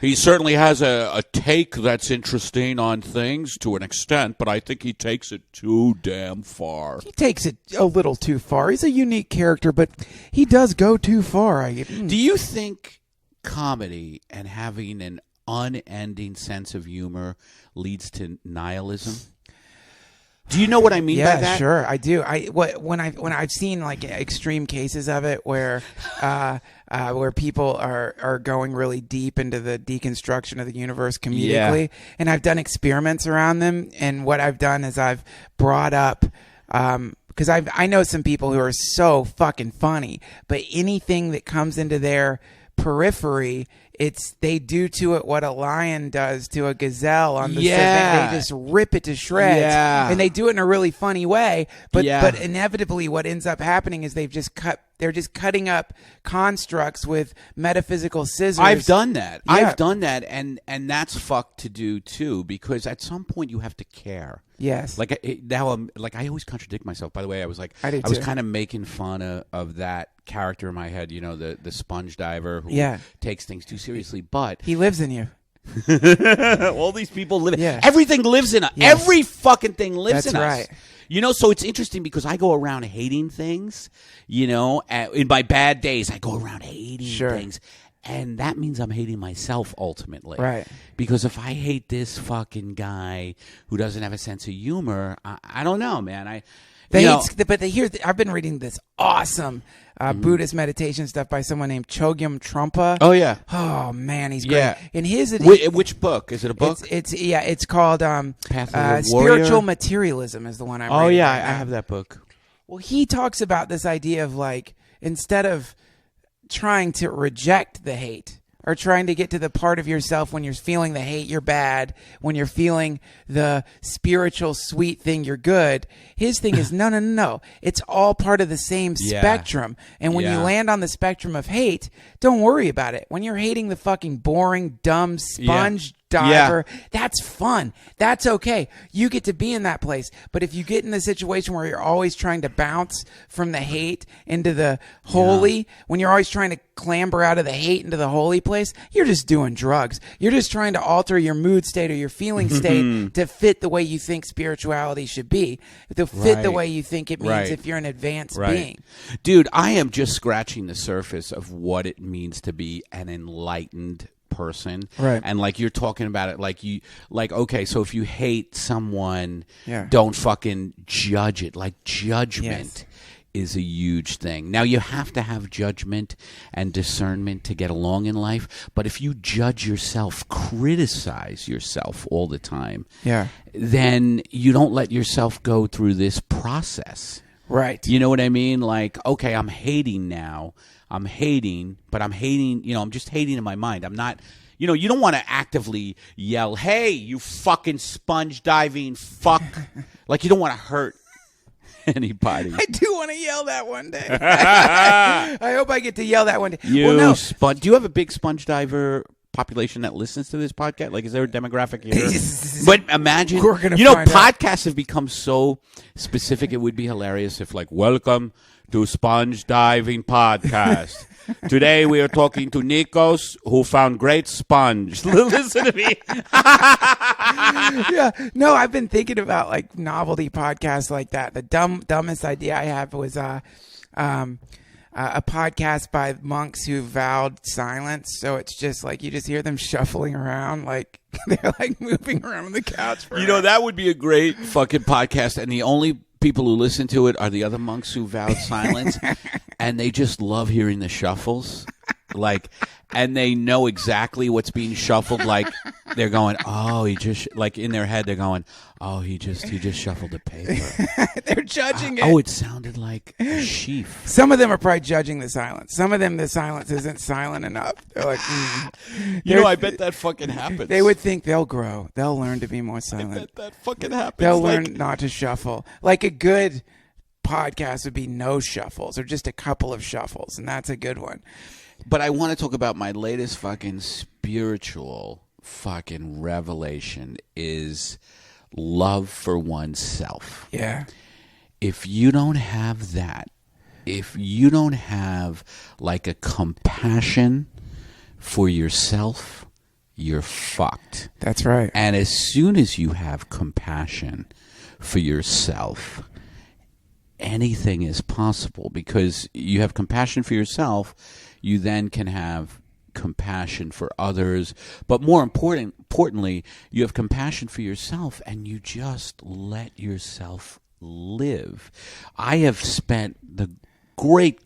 He certainly has a take that's interesting on things to an extent, but I think he takes it too damn far. He takes it a little too far. He's a unique character, but he does go too far. Do you think comedy and having an unending sense of humor leads to nihilism? Do you know what I mean by that? Yeah, sure, I do. When I've seen like extreme cases of it where people are going really deep into the deconstruction of the universe comedically, and I've done experiments around them, and what I've done is I've brought up because I know some people who are so fucking funny, but anything that comes into their periphery, they do to it what a lion does to a gazelle on the they just rip it to shreds, and they do it in a really funny way, but inevitably what ends up happening is they're just cutting up constructs with metaphysical scissors. I've done that. Yeah. I've done that, and that's fucked to do too, because at some point you have to care. Yes. I always contradict myself. By the way, I was kind of making fun of that character in my head, the sponge diver who takes things too seriously, but he lives in you. All these people live. Yeah. Everything lives in us. Yes. Every fucking thing lives in us. That's right. So it's interesting because I go around hating things. In my bad days, I go around hating things. And that means I'm hating myself ultimately. Right. Because if I hate this fucking guy who doesn't have a sense of humor, I don't know, man. I've been reading this awesome Buddhist meditation stuff by someone named Chogyam Trungpa. Oh, yeah. Oh, man, he's great. Yeah. And which book? Is it a book? It's called Path of the Spiritual Warrior? Materialism is the one I'm reading. Oh, yeah, right I have that book. Well, he talks about this idea of like, instead of trying to reject the hate or trying to get to the part of yourself when you're feeling the hate, you're bad. When you're feeling the spiritual sweet thing, you're good. His thing is, no. It's all part of the same spectrum. And when you land on the spectrum of hate, don't worry about it. When you're hating the fucking boring, dumb sponge diver, that's fun. That's okay. You get to be in that place. But if you get in the situation where you're always trying to bounce from the hate into the holy, when you're always trying to clamber out of the hate into the holy place, you're just doing drugs. You're just trying to alter your mood state or your feeling state to fit the way you think spirituality should be, to fit the way you think it means if you're an advanced being. Dude, I am just scratching the surface of what it means to be an enlightened person, right? And like you're talking about it, okay, so if you hate someone, don't fucking judge it. Like judgment is a huge thing. Now you have to have judgment and discernment to get along in life, but if you judge yourself, criticize yourself all the time, then you don't let yourself go through this process. Right. You know what I mean? Like, okay, I'm hating now. I'm hating, but I'm hating, I'm just hating in my mind. I'm not, you don't want to actively yell, hey, you fucking sponge diving fuck. Like, you don't want to hurt anybody. I do want to yell that one day. I hope I get to yell that one day. Do you have a big sponge diver population that listens to this podcast? Like, is there a demographic here? But imagine, podcasts have become so specific. It would be hilarious if, like, welcome to Sponge Diving Podcast. Today we are talking to Nikos, who found great sponge. Listen to me. No, I've been thinking about like novelty podcasts like that. The dumbest idea I have was a podcast by monks who vowed silence. So it's just like you just hear them shuffling around, like they're like moving around on the couch. That would be a great fucking podcast. And the only people who listen to it are the other monks who vowed silence, and they just love hearing the shuffles. Like, and they know exactly what's being shuffled. Like, they're going, oh, he just, like in their head, they're going, oh, he just shuffled the paper. They're judging it. Oh, it sounded like a sheaf. Some of them are probably judging the silence. Some of them, the silence isn't silent enough. They're like, I bet that fucking happens. They would think they'll grow. They'll learn to be more silent. I bet that fucking happens. They'll learn not to shuffle. Like a good podcast would be no shuffles or just a couple of shuffles, and that's a good one. But I want to talk about my latest fucking spiritual fucking revelation is love for oneself. Yeah. If you don't have that, if you don't have like a compassion for yourself, you're fucked. That's right. And as soon as you have compassion for yourself, anything is possible, because you have compassion for yourself. You then can have compassion for others. But more importantly, you have compassion for yourself, and you just let yourself live. I have spent the great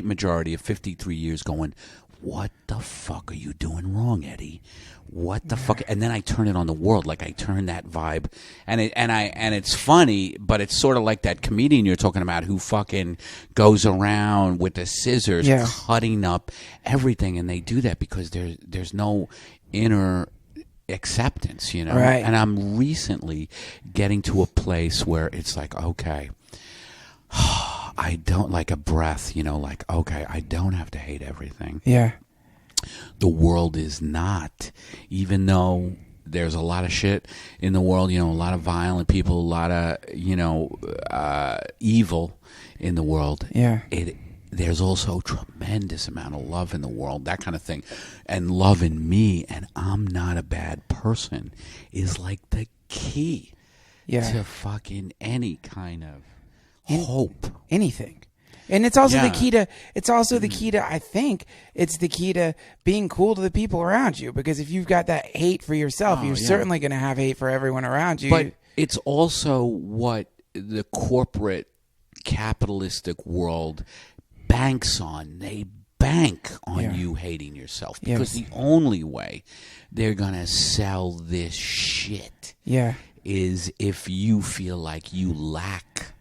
majority of 53 years going, what the fuck are you doing wrong, Eddie? What the fuck? And then I turn it on the world, like I turn that vibe, and it's funny, but it's sort of like that comedian you're talking about who fucking goes around with the scissors cutting up everything, and they do that because there's no inner acceptance, Right. And I'm recently getting to a place where it's like, okay, I don't, like a breath, like, okay, I don't have to hate everything. Yeah. The world is not, even though there's a lot of shit in the world, a lot of violent people, a lot of, evil in the world. Yeah. There's also a tremendous amount of love in the world, that kind of thing. And love in me, and I'm not a bad person, is like the key to fucking any kind of hope. Anything. And it's also the key to, I think it's the key to being cool to the people around you, because if you've got that hate for yourself, you're certainly going to have hate for everyone around you. But it's also what the corporate capitalistic world banks on. They bank on you hating yourself, because the only way they're going to sell this shit is if you feel like you lack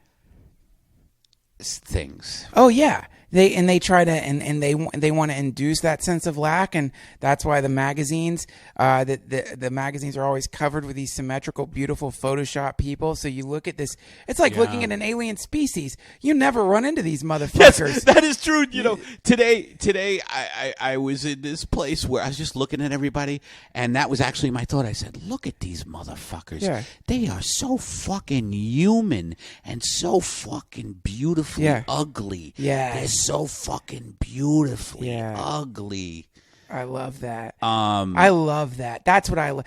things. Oh yeah, they try to and they want to induce that sense of lack, and that's why the magazines, the magazines are always covered with these symmetrical, beautiful Photoshop people. So you look at this, it's like looking at an alien species. You never run into these motherfuckers. Yes, that is true. Today I was in this place where I was just looking at everybody, and that was actually my thought. I said, look at these motherfuckers. Yeah. They are so fucking human and so fucking beautifully ugly. Yeah. They're so fucking beautifully ugly. I love that. I love that. That's what I love.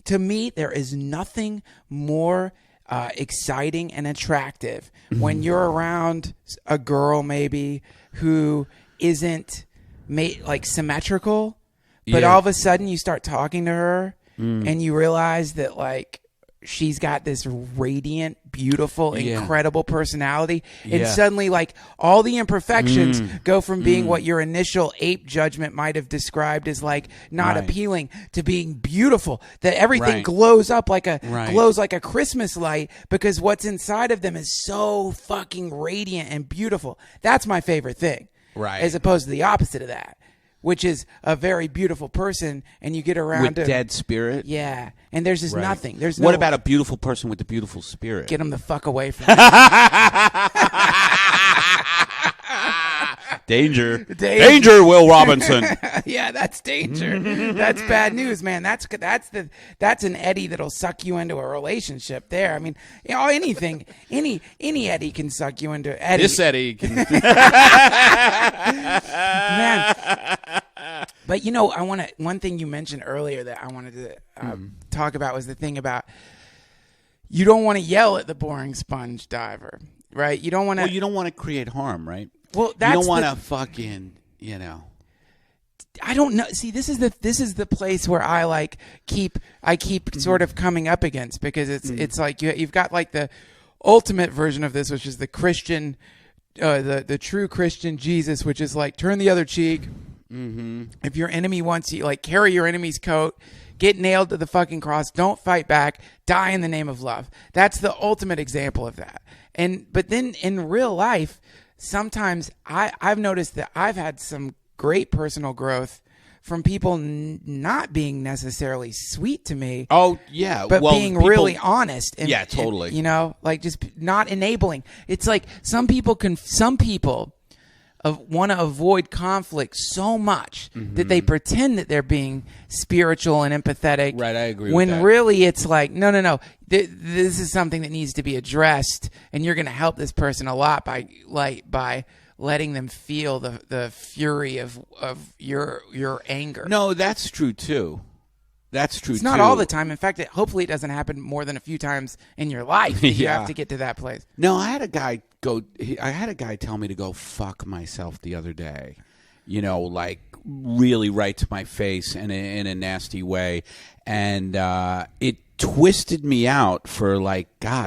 To me, there is nothing more exciting and attractive when you're around a girl maybe who isn't like symmetrical, but all of a sudden you start talking to her and you realize that like she's got this radiant, beautiful, incredible personality. And suddenly, like, all the imperfections go from being what your initial ape judgment might have described as, like, not appealing to being beautiful. That everything glows up like glows like a Christmas light, because what's inside of them is so fucking radiant and beautiful. That's my favorite thing. Right. As opposed to the opposite of that, which is a very beautiful person, and you get around with dead spirit. Yeah, and there's just nothing. There's what about a beautiful person with a beautiful spirit? Get them the fuck away from me. Danger, Will Robinson. Yeah, that's danger. That's bad news, man. That's an Eddie that'll suck you into a relationship. There, I mean, anything, any Eddie can suck you into Eddie. This Eddie can. Man. But one thing you mentioned earlier that I wanted to talk about was the thing about you don't want to yell at the boring sponge diver, right? You don't want to. Well, you don't want to create harm, right? Well, you that's don't want to fucking, I don't know. See, this is the place where I keep sort of coming up against, because it's like you've got like the ultimate version of this, which is the Christian, the true Christian Jesus, which is like turn the other cheek. Mm-hmm. If your enemy wants you, like carry your enemy's coat, get nailed to the fucking cross, don't fight back, die in the name of love. That's the ultimate example of that. But then in real life, sometimes I've noticed that I've had some great personal growth from people not being necessarily sweet to me. Oh, yeah. But being really honest. And, yeah, totally. And, like just not enabling. It's like some people want to avoid conflict so much that they pretend that they're being spiritual and empathetic. Right, I agree when with that. really it's like, no. This is something that needs to be addressed, and you're going to help this person a lot by letting them feel the fury of your anger. No, that's true too. It's not all the time. In fact, hopefully it doesn't happen more than a few times in your life. You have to get to that place. No, I had a guy tell me to go fuck myself the other day. Like really right to my face in a nasty way, and it twisted me out for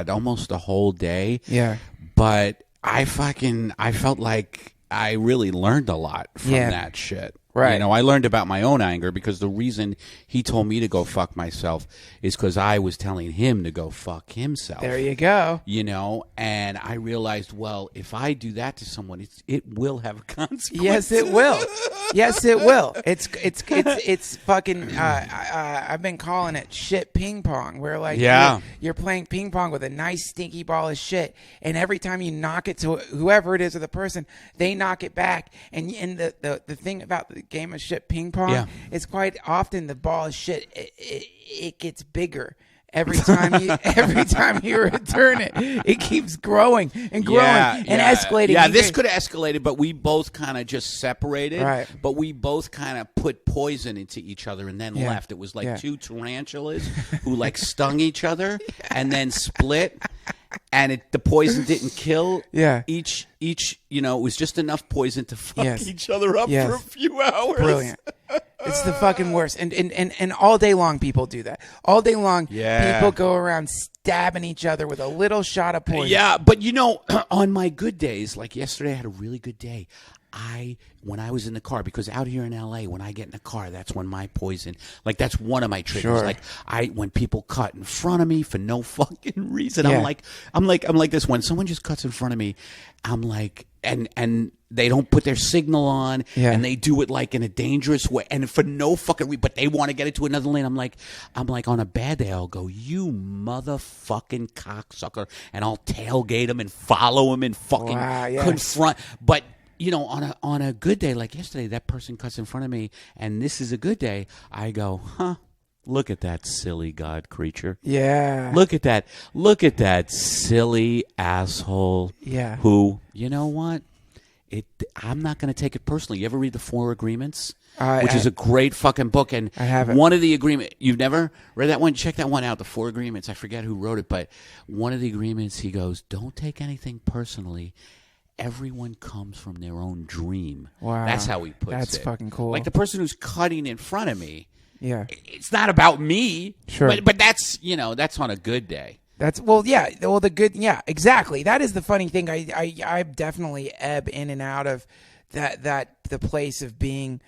almost a whole day. Yeah. But I felt like I really learned a lot from that shit. Right. I learned about my own anger because the reason he told me to go fuck myself is because I was telling him to go fuck himself. There you go. And I realized, well, if I do that to someone, it will have consequences. Yes, it will. Yes, it will. It's fucking. I've been calling it shit ping pong, where you're playing ping pong with a nice stinky ball of shit, and every time you knock it to whoever it is or the person, they knock it back. And the thing about the game of shit ping pong is quite often the ball of shit it gets bigger. Every time you return it, it keeps growing and growing and escalating. Yeah, this could have escalated, but we both kind of just separated. Right. But we both kind of put poison into each other and then left. It was like two tarantulas who stung each other and then split. And the poison didn't kill each. It was just enough poison to fuck each other up for a few hours. Brilliant. It's the fucking worst. And all day long people do that. All day long people go around stabbing each other with a little shot of poison. Yeah, but on my good days, like yesterday I had a really good day. When I was in the car, because out here in LA, when I get in the car, that's when my poison, that's one of my triggers. Sure. When people cut in front of me for no fucking reason, I'm like this. When someone just cuts in front of me, I'm like, and they don't put their signal on, and they do it in a dangerous way, and for no fucking reason, but they want to get it to another lane. I'm like, on a bad day, I'll go, you motherfucking cocksucker, and I'll tailgate him and follow him and fucking confront. But on a good day like yesterday, that person cuts in front of me, and this is a good day. I go, look at that silly god creature. Yeah. Look at that silly asshole. Yeah. Who, you know what? I'm not going to take it personally. You ever read The Four Agreements? Which is a great fucking book. And I haven't. One of the agreements, you've never read that one? Check that one out, The Four Agreements. I forget who wrote it, but one of the agreements, he goes, don't take anything personally. Everyone comes from their own dream. Wow. That's how he puts it. That's fucking cool. Like the person who's cutting in front of me. Yeah. It's not about me. Sure. But that's, that's on a good day. The good, exactly. That is the funny thing. I definitely ebb in and out of that the place of being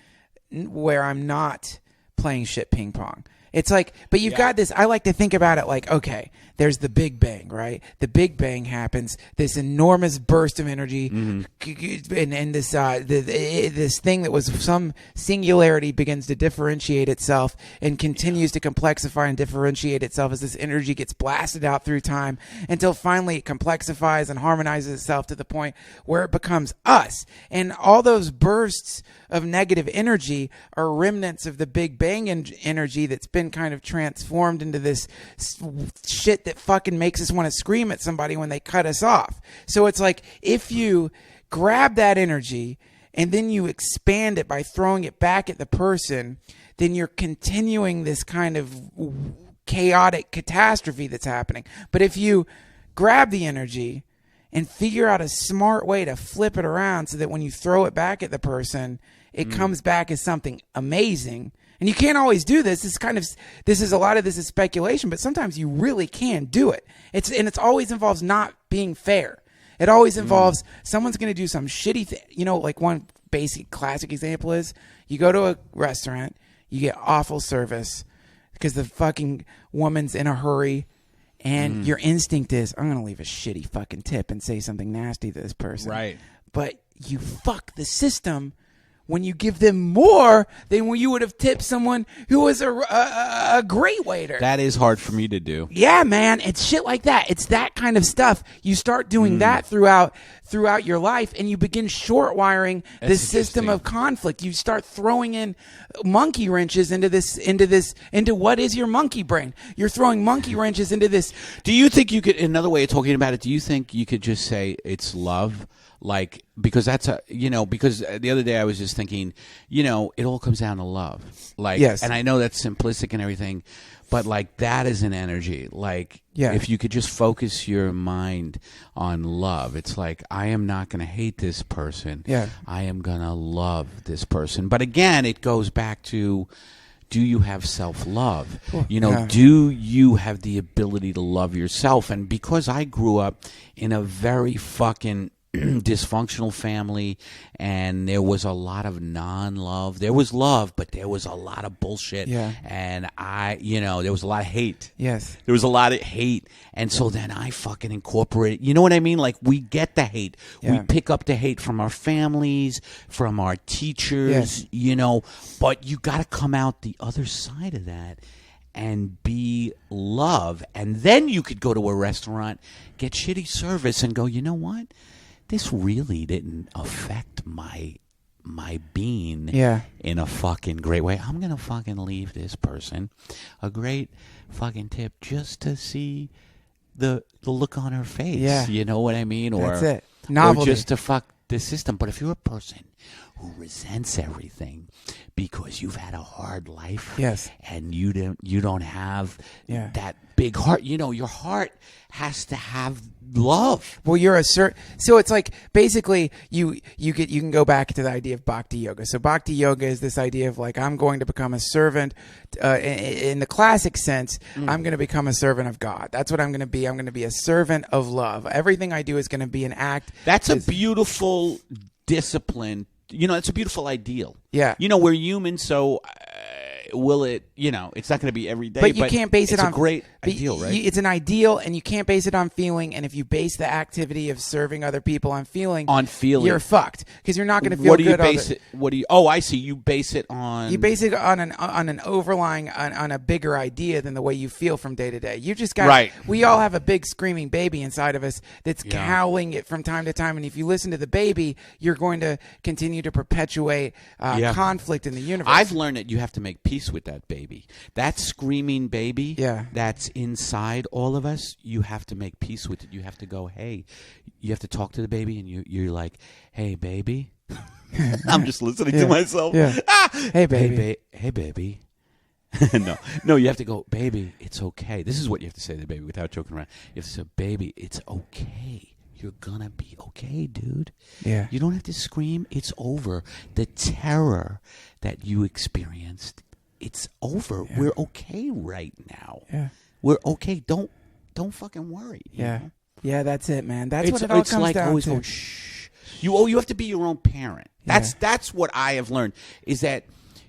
where I'm not playing shit ping pong. It's like, but you've got this, I like to think about it like, okay, there's the Big Bang, right? The Big Bang happens, this enormous burst of energy, and this this thing that was some singularity begins to differentiate itself and continues to complexify and differentiate itself as this energy gets blasted out through time until finally it complexifies and harmonizes itself to the point where it becomes us. And all those bursts of negative energy are remnants of the Big Bang energy that's been kind of transformed into this shit that fucking makes us want to scream at somebody when they cut us off. So it's like, if you grab that energy and then you expand it by throwing it back at the person, then you're continuing this kind of chaotic catastrophe that's happening. But if you grab the energy and figure out a smart way to flip it around so that when you throw it back at the person, it comes back as something amazing. And you can't always do this. A lot of this is speculation, but sometimes you really can do it. It always involves not being fair. It always involves someone's going to do some shitty thing. You know, like one basic classic example is you go to a restaurant, you get awful service because the fucking woman's in a hurry, and your instinct is, I'm going to leave a shitty fucking tip and say something nasty to this person. Right. But you fuck the system when you give them more than when you would have tipped someone who was a great waiter. That is hard for me to do. Yeah, man. It's shit like that. It's that kind of stuff. You start doing that throughout your life, and you begin short wiring this system of conflict. You start throwing in monkey wrenches into what is your monkey brain. You're throwing monkey wrenches into this. Do you think you could, another way of talking about it, do you think you could just say it's love? Like, because because the other day I was just thinking, it all comes down to love. Like, yes. And I know that's simplistic and everything, but like that is an energy. Like, if you could just focus your mind on love, it's like, I am not going to hate this person. Yeah. I am going to love this person. But again, it goes back to, do you have self-love? Do you have the ability to love yourself? And because I grew up in a very fucking dysfunctional family, and there was a lot of non-love. There was love, but there was a lot of bullshit. Yeah. And there was a lot of hate. Yes. There was a lot of hate. And so then I fucking incorporated, you know what I mean? Like, we get the hate. Yeah. We pick up the hate from our families, from our teachers, but you got to come out the other side of that and be love. And then you could go to a restaurant, get shitty service, and go, you know what? This really didn't affect my being in a fucking great way. I'm going to fucking leave this person a great fucking tip just to see the look on her face. Yeah. You know what I mean? That's it. Novelty. Or just to fuck the system. But if you're a person who resents everything because you've had a hard life, yes, and you don't have that big heart, your heart has to have love. Well, you're so it's like basically you can go back to the idea of Bhakti Yoga. So Bhakti Yoga is this idea of like, I'm going to become a servant. In the classic sense, I'm going to become a servant of God. That's what I'm going to be. I'm going to be a servant of love. Everything I do is going to be an act. That's a beautiful discipline. It's a beautiful ideal. Yeah. We're human, so will it, it's not going to be every day. But you can't base it on... It's a great ideal, right? It's an ideal, and you can't base it on feeling. And if you base the activity of serving other people on feeling... you're fucked. Because you're not going to feel good. I see. You base it on... You base it on an overlying, on a bigger idea than the way you feel from day to day. You just got... Right. We all have a big screaming baby inside of us that's howling it from time to time. And if you listen to the baby, you're going to continue to perpetuate conflict in the universe. I've learned that you have to make peace with that baby. That screaming baby that's inside all of us, you have to make peace with it. You have to go, hey, you have to talk to the baby, and you're like, hey, baby. I'm just listening to myself. Yeah. Hey, baby. Hey, baby. No, you have to go, baby, it's okay. This is what you have to say to the baby without joking around. You have to say, baby, it's okay. You're gonna be okay, dude. Yeah. You don't have to scream. It's over. The terror that you experienced, it's over. Yeah. We're okay right now. Yeah. We're okay. Don't fucking worry. Yeah. You know? Yeah, that's it, man. That's what it all comes down to. It's like, shh. You have to be your own parent. That's what I have learned, is that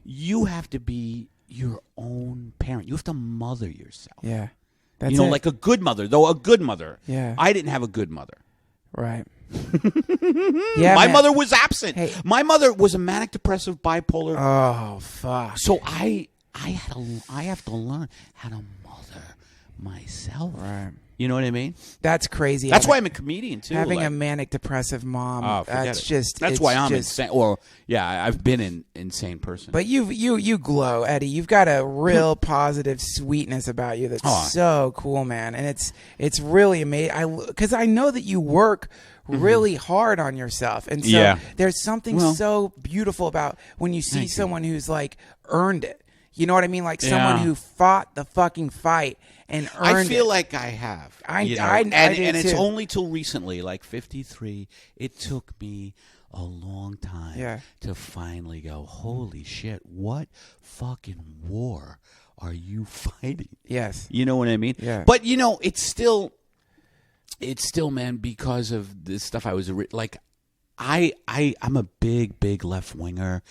you have to be your own parent. You have to mother yourself. Yeah. That's like a good mother, though a good mother. Yeah. I didn't have a good mother. Right. My mother was absent. Hey. My mother was a manic depressive bipolar. Oh, fuck. So I have to learn how to mother myself. Right. You know what I mean? That's crazy. That's why I'm a comedian too. Having a manic depressive mom. That's why I'm insane. Well, I've been an insane person. But you glow, Eddie. You've got a real positive sweetness about you that's so cool, man. And it's really amazing. Because I know that you work really hard on yourself, and so there's something so beautiful about when you see someone who's like earned it. You know what I mean? Like someone who fought the fucking fight and earned I feel it. like I have. I you know? did and it's too. only till recently, like 53, it took me a long time to finally go, holy shit, what fucking war are you fighting? Yes. You know what I mean? Yeah. But, you know, it's still, man, because of this stuff I was, like, I'm a big left winger,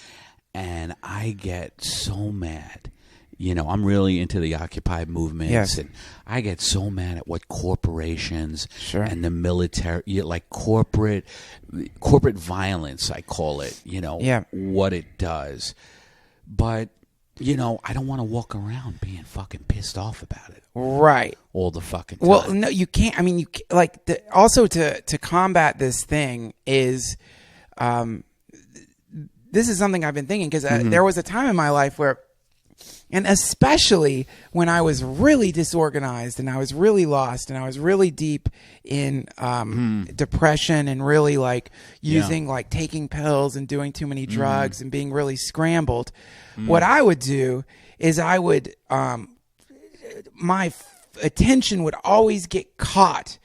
and I get so mad. You know, I'm really into the Occupy movements, and I get so mad at what corporations and the military, like corporate violence, I call it, you know, what it does. But, you know, I don't want to walk around being fucking pissed off about it. Right. All the fucking time. Well, no, you can't. I mean, you like also to combat this thing is, this is something I've been thinking because there was a time in my life where, and especially when I was really disorganized and I was really lost and I was really deep in depression and really like using like taking pills and doing too many drugs and being really scrambled, what I would do is I would my attention would always get caught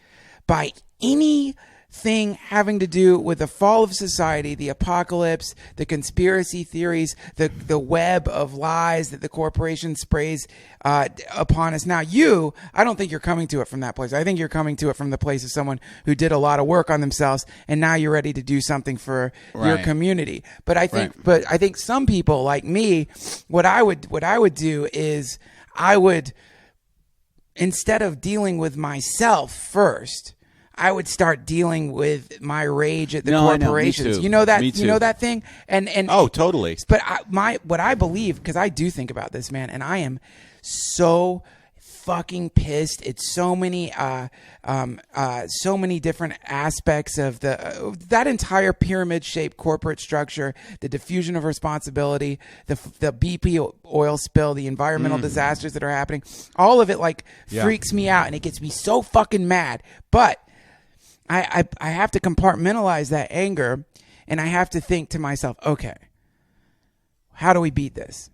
by anything having to do with the fall of society, the apocalypse, the conspiracy theories, the web of lies that the corporation sprays upon us. Now, I don't think you're coming to it from that place. I think you're coming to it from the place of someone who did a lot of work on themselves, and now you're ready to do something for your community. But I think, some people like me, what I would do is I would, instead of dealing with myself first, I would start dealing with my rage at the corporations. Me too. You know that. Me too. You know that thing. And oh, totally. But what I believe, because I do think about this, man, and I am so fucking pissed. It's so many different aspects of that entire pyramid-shaped corporate structure, the diffusion of responsibility, the BP oil spill, the environmental disasters that are happening. All of it freaks me out, and it gets me so fucking mad. But I have to compartmentalize that anger, and I have to think to myself, okay, how do we beat this?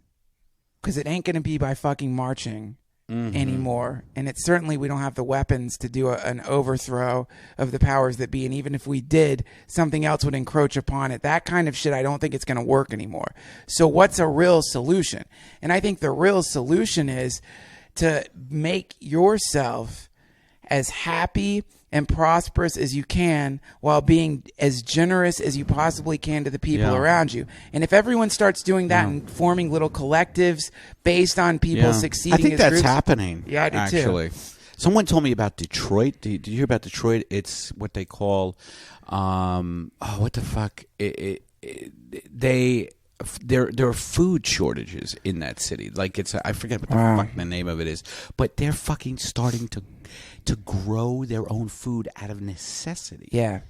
Because it ain't going to be by fucking marching anymore. And it's certainly, we don't have the weapons to do an overthrow of the powers that be. And even if we did, something else would encroach upon it. That kind of shit, I don't think it's going to work anymore. So what's a real solution? And I think the real solution is to make yourself as happy and prosperous as you can while being as generous as you possibly can to the people around you. And if everyone starts doing that and forming little collectives based on people succeeding, I think as that's groups, happening. Yeah, I do actually. too. Someone told me about Detroit. Did you hear about Detroit? It's what they call, what the fuck? There are food shortages in that city. Like I forget what the fuck the name of it is, but they're fucking starting to grow their own food out of necessity. Yeah,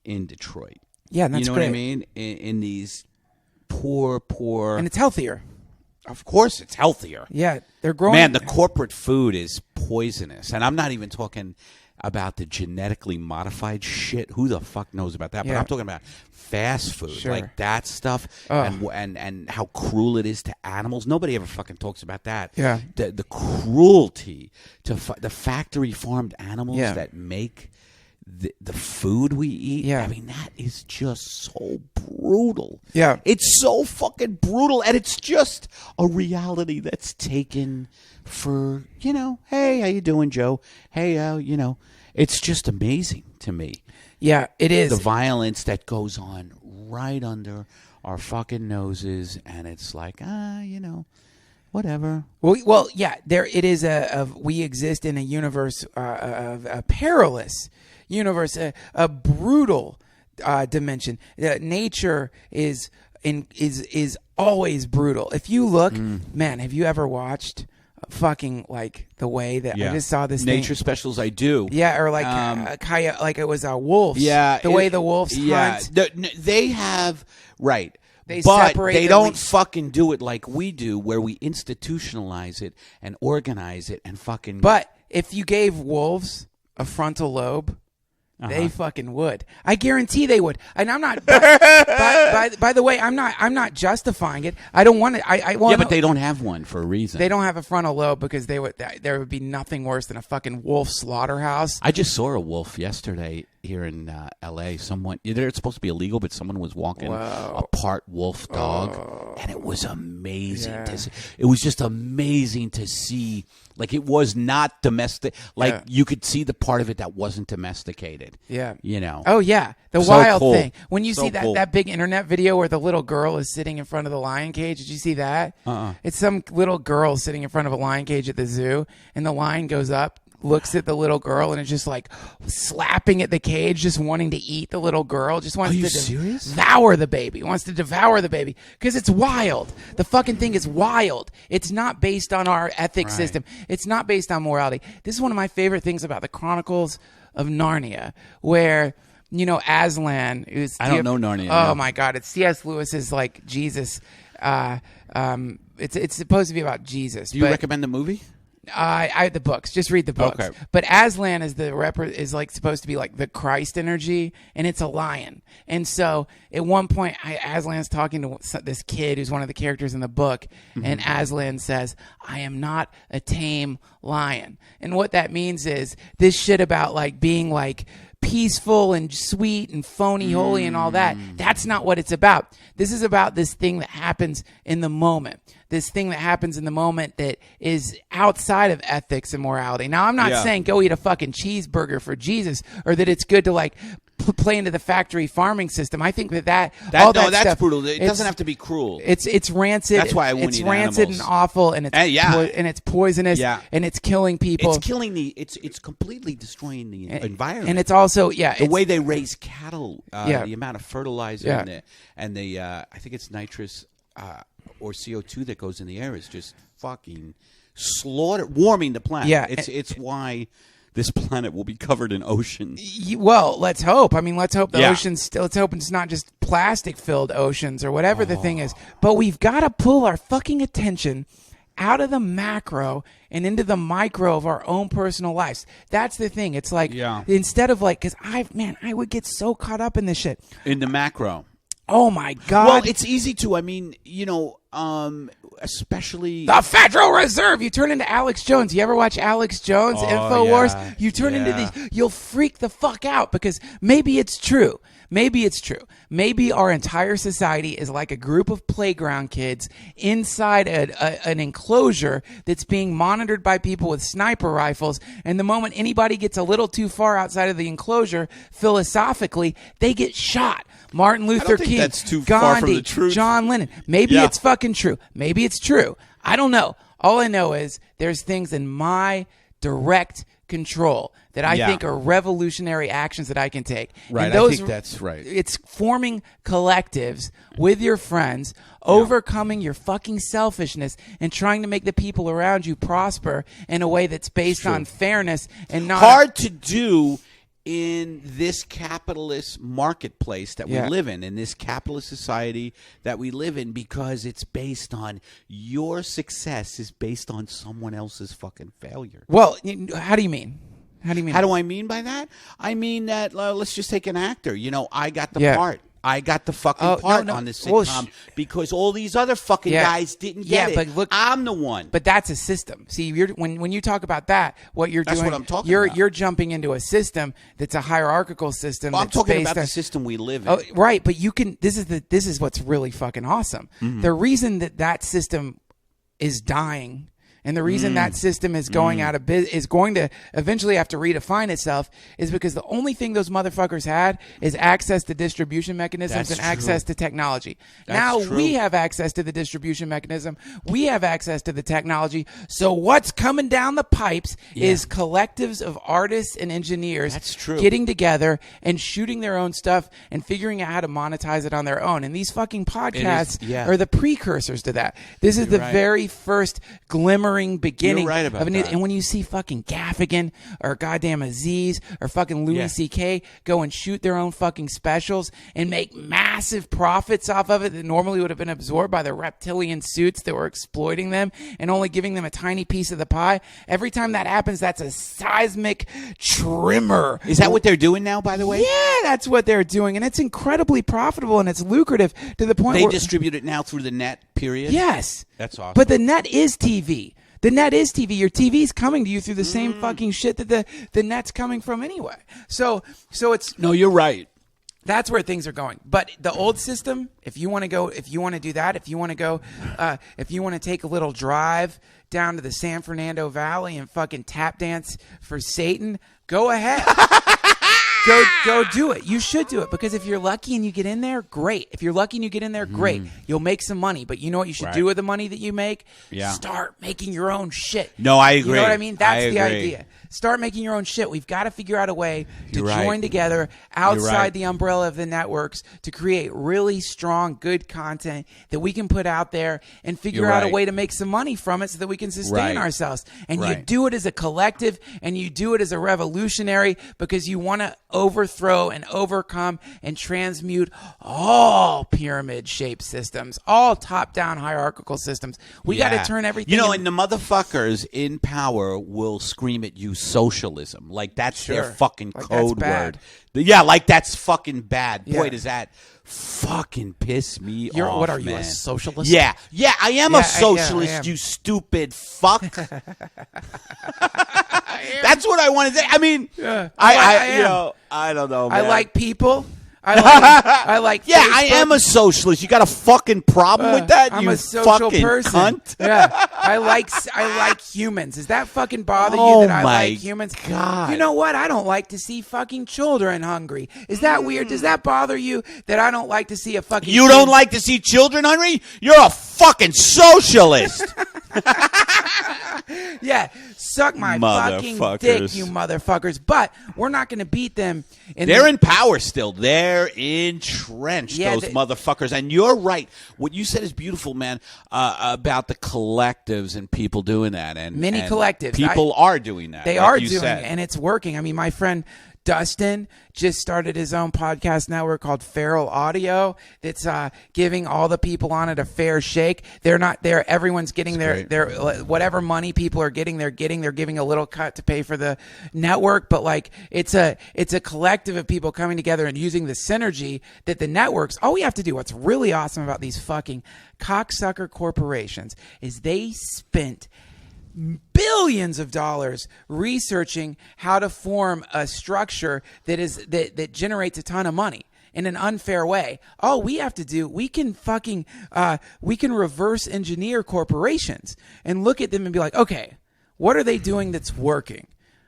in Detroit. Yeah, that's you know great. what I mean? In these poor, and it's healthier. Of course, it's healthier. Yeah, they're growing. Man, the corporate food is poisonous, and I'm not even talking about the genetically modified shit. Who the fuck knows about that? But I'm talking about fast food, like that stuff, and how cruel it is to animals. Nobody ever fucking talks about that. Yeah, the cruelty to the factory farmed animals that make the food we eat. Yeah, I mean, that is just so brutal. Yeah, it's so fucking brutal, and it's just a reality that's taken for, hey, how you doing, Joe? Hey, it's just amazing to me. Yeah, it is. The violence that goes on right under our fucking noses, and it's like, whatever. Well, yeah, there it is. We exist in a universe, a perilous universe, a brutal dimension. Nature is always brutal. If you look, man, have you ever watched fucking like the way that I just saw this nature thing. Specials? I do. Yeah, or like like it was wolves. Yeah, the way the wolves hunt. They have right. They but separate they them. don't fucking do it like we do, where we institutionalize it and organize it and fucking. But if you gave wolves a frontal lobe, they fucking would. I guarantee they would. And I'm not. By by the way, I'm not justifying it. I don't want to. But they don't have one for a reason. They don't have a frontal lobe because there would be nothing worse than a fucking wolf slaughterhouse. I just saw a wolf yesterday here in L.A. It's supposed to be illegal, but someone was walking a part wolf dog, and it was amazing to see. It was just amazing to see. Like, it was not domestic. Like, you could see the part of it that wasn't domesticated. Yeah. You know. Oh, yeah. The So wild cool. thing. When you So see cool. that big internet video where the little girl is sitting in front of the lion cage. Did you see that? It's some little girl sitting in front of a lion cage at the zoo, and the lion goes up, looks at the little girl, and is just like slapping at the cage, just wanting to eat the little girl. Just wants to serious? devour the baby. Wants to devour the baby because it's wild. The fucking thing is wild. It's not based on our ethics system. It's not based on morality. This is one of my favorite things about the Chronicles of Narnia, where Aslan is. I don't know Narnia. Oh no. my God! It's C.S. Lewis's like Jesus. It's supposed to be about Jesus. Do you recommend the movie? The books. Just read the books. Okay. But Aslan is is like supposed to be like the Christ energy, and it's a lion. And so at one point, Aslan's talking to this kid who's one of the characters in the book, and Aslan says, "I am not a tame lion." And what that means is this shit about like being like peaceful and sweet and phony holy and all that. That's not what it's about. This is about this thing that happens in the moment. This thing that happens in the moment that is outside of ethics and morality. Now, I'm not saying go eat a fucking cheeseburger for Jesus, or that it's good to like play into the factory farming system. I think that's stuff, brutal. It doesn't have to be cruel. It's rancid. That's why I wouldn't It's eat rancid animals. and awful, and it's poisonous, and it's killing people. It's killing it's completely destroying the environment. And it's also the way they raise cattle, the amount of fertilizer and the I think it's nitrous or CO2 that goes in the air is just fucking warming the planet. Yeah, it's why this planet will be covered in ocean. Well, let's hope. I mean, let's hope the oceans still. Let's hope it's not just plastic-filled oceans or whatever the thing is. But we've got to pull our fucking attention out of the macro and into the micro of our own personal lives. That's the thing. It's like instead of like, because I would get so caught up in this shit. In the macro. Oh my God. Well, it's easy to. I mean, especially the Federal Reserve. You turn into Alex Jones. You ever watch Alex Jones, InfoWars? You turn into these. You'll freak the fuck out because maybe it's true. Maybe it's true. Maybe our entire society is like a group of playground kids inside an enclosure that's being monitored by people with sniper rifles. And the moment anybody gets a little too far outside of the enclosure, philosophically, they get shot. Martin Luther King, that's too Gandhi, far from the truth. John Lennon. Maybe it's fucking true. Maybe it's true. I don't know. All I know is there's things in my direct control that I think are revolutionary actions that I can take. Right, and those, I think that's right. It's forming collectives with your friends, overcoming your fucking selfishness, and trying to make the people around you prosper in a way that's based on fairness and not hard to do in this capitalist marketplace that we live in this capitalist society that we live in, because it's based on your success is based on someone else's fucking failure. Well, how do you mean? How do I mean by that? I mean that let's just take an actor. I got the part. I got the fucking part on this sitcom because all these other fucking guys didn't get it. But look, I'm the one. But that's a system. See, when you talk about that, what you're doing, what I'm talking about. You're jumping into a system that's a hierarchical system. Well, I'm that's talking based about on, the system we live in. Oh, right, but you can. This is what's really fucking awesome. The reason that system is dying. And the reason that system is going out of business, is going to eventually have to redefine itself, is because the only thing those motherfuckers had is access to distribution mechanisms and access to technology. Now we have access to the distribution mechanism. We have access to the technology. So what's coming down the pipes is collectives of artists and engineers getting together and shooting their own stuff and figuring out how to monetize it on their own. And these fucking podcasts are the precursors to that. This is the very first glimmer glimmering beginning You're right about of a new. that. And when you see fucking Gaffigan or goddamn Aziz or fucking Louis C.K. go and shoot their own fucking specials and make massive profits off of it that normally would have been absorbed by the reptilian suits that were exploiting them and only giving them a tiny piece of the pie. Every time that happens, that's a seismic tremor. Is that what they're doing now, by the way? Yeah, that's what they're doing, and it's incredibly profitable and it's lucrative to the point They where distribute it now through the net, period? yes, That's awesome. But the net is TV. The net is TV. Your TV's coming to you through the same fucking shit that the net's coming from anyway. So it's No, you're right. that's where things are going. But the old system, if you want to go, if you want to do that, if you want to go, if you want to take a little drive down to the San Fernando Valley and fucking tap dance for Satan, go ahead. Go do it. You should do it because if you're lucky and you get in there, great. If you're lucky and you get in there, great. You'll make some money. But you know what you should do with the money that you make? Yeah. Start making your own shit. No, I agree. You know what I mean? That's the agree. idea. Start making your own shit. We've got to figure out a way to You're right. join together outside right. the umbrella of the networks to create really strong, good content that we can put out there and figure You're out a right. way to make some money from it so that we can sustain Right. ourselves. And you Right. do it as a collective and you do it as a revolutionary because you want to overthrow and overcome and transmute all pyramid-shaped systems, all top-down hierarchical systems. We got to turn everything. You know, and the motherfuckers in power will scream at you socialism. Like that's their Sure. fucking Like, code that's word. bad. Yeah, like that's fucking bad. Boy, Yeah. does that fucking piss me You're, off, what are you, man. a socialist? Yeah, I am Yeah, a socialist, I am. you stupid fuck. That's what I want to say. I mean, I I am. you know, I don't know, man. I like people. I like Yeah, I Facebook. am a socialist. You got a fucking problem with that? I'm you a social fucking person. cunt. Yeah, I like humans. Does that fucking bother Oh you that I my like humans? God. You know what? I don't like to see fucking children hungry. Is that weird? Does that bother you that I don't like to see a fucking? You don't like to see children hungry? You're a fucking socialist. Yeah, suck my fucking dick, Motherfuckers. you motherfuckers. But we're not going to beat them. They're in power still. They're entrenched, Yeah, those motherfuckers. And you're right. What you said is beautiful, man, about the collectives and people doing that. And Many and collectives. People are doing that. They like are you doing said. it, and it's working. I mean, my friend Dustin just started his own podcast network called Feral Audio that's giving all the people on it a fair shake. They're not there. Everyone's getting their whatever money people are getting, they're giving a little cut to pay for the network. But like it's a collective of people coming together and using the synergy that the networks, all we have to do, what's really awesome about these fucking cocksucker corporations is they spent billions of dollars researching how to form a structure that generates a ton of money in an unfair way. All we have to do, we can reverse engineer corporations and look at them and be like, okay, what are they doing that's working?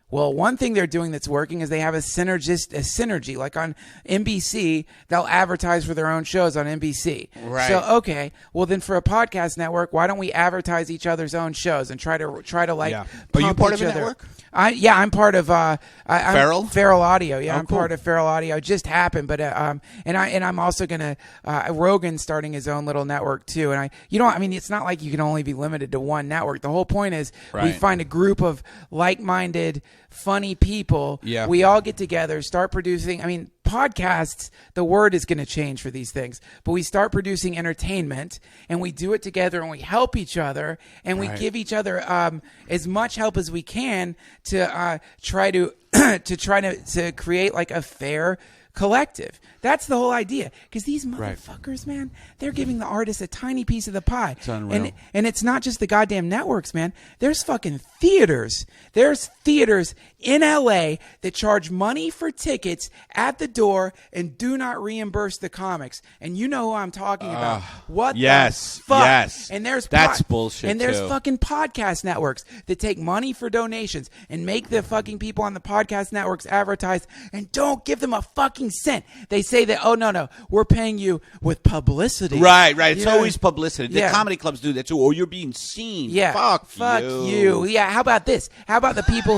Well, one thing they're doing that's working is they have a synergy. Like on NBC, they'll advertise for their own shows on NBC. Right. So, okay, well then for a podcast network, why don't we advertise each other's own shows and try to like Yeah. Are you pump part of each a other? network? I'm part of Feral? Feral Audio. Yeah, Oh, I'm cool. part of Feral Audio. It just happened, but and I'm also gonna Rogan's starting his own little network too. And it's not like you can only be limited to one network. The whole point is we Right. find a group of like-minded, funny people. Yeah. We all get together, start producing. I mean, podcasts, the word is going to change for these things, but we start producing entertainment and we do it together and we help each other and we give each other as much help as we can to try to to create like a fair collective. That's the whole idea. Because these motherfuckers, man, they're giving the artists a tiny piece of the pie. It's unreal. And it's not just the goddamn networks, man. There's fucking theaters. There's theaters in LA that charge money for tickets at the door and do not reimburse the comics. And you know who I'm talking about. What yes, the fuck? yes. And there's That's bullshit, And there's too. fucking podcast networks that take money for donations and make the fucking people on the podcast networks advertise and don't give them a fucking fucking cent. They say that, oh, no, we're paying you with publicity. Right. It's You know? always publicity. The Yeah. comedy clubs do that too. Oh, you're being seen. Yeah. Fuck you. Yeah. How about this? How about the people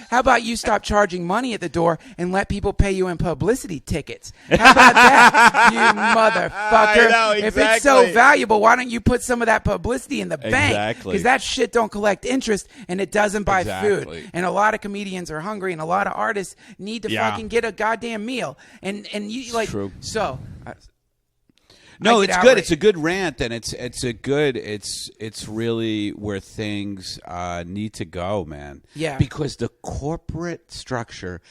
how about you stop charging money at the door and let people pay you in publicity tickets? How about that, you motherfucker? I know, If it's so exactly. valuable, why don't you put some of that publicity in the bank? Exactly. Because that shit don't collect interest and it doesn't buy Exactly. food. And a lot of comedians are hungry and a lot of artists need to Yeah. fucking get a goddamn meal. And you like true. so. No, I it's get good. outraged. It's a good rant, and it's really where things need to go, man. Yeah. Because the corporate structure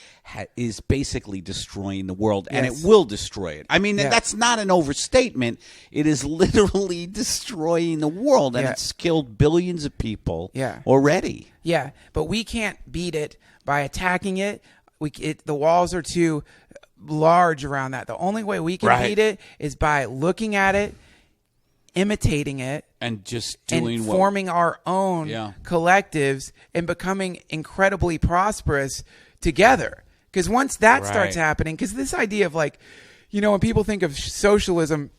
is basically destroying the world, and Yes. it will destroy it. I mean, Yeah. that's not an overstatement. It is literally destroying the world, and Yeah. it's killed billions of people Yeah. already. Yeah, but we can't beat it by attacking it. The walls are too large around that. The only way we can Right. beat it is by looking at it, imitating it, And just doing and what forming our own Yeah. collectives and becoming incredibly prosperous together. Because once that starts Right. happening, because this idea of like, when people think of socialism,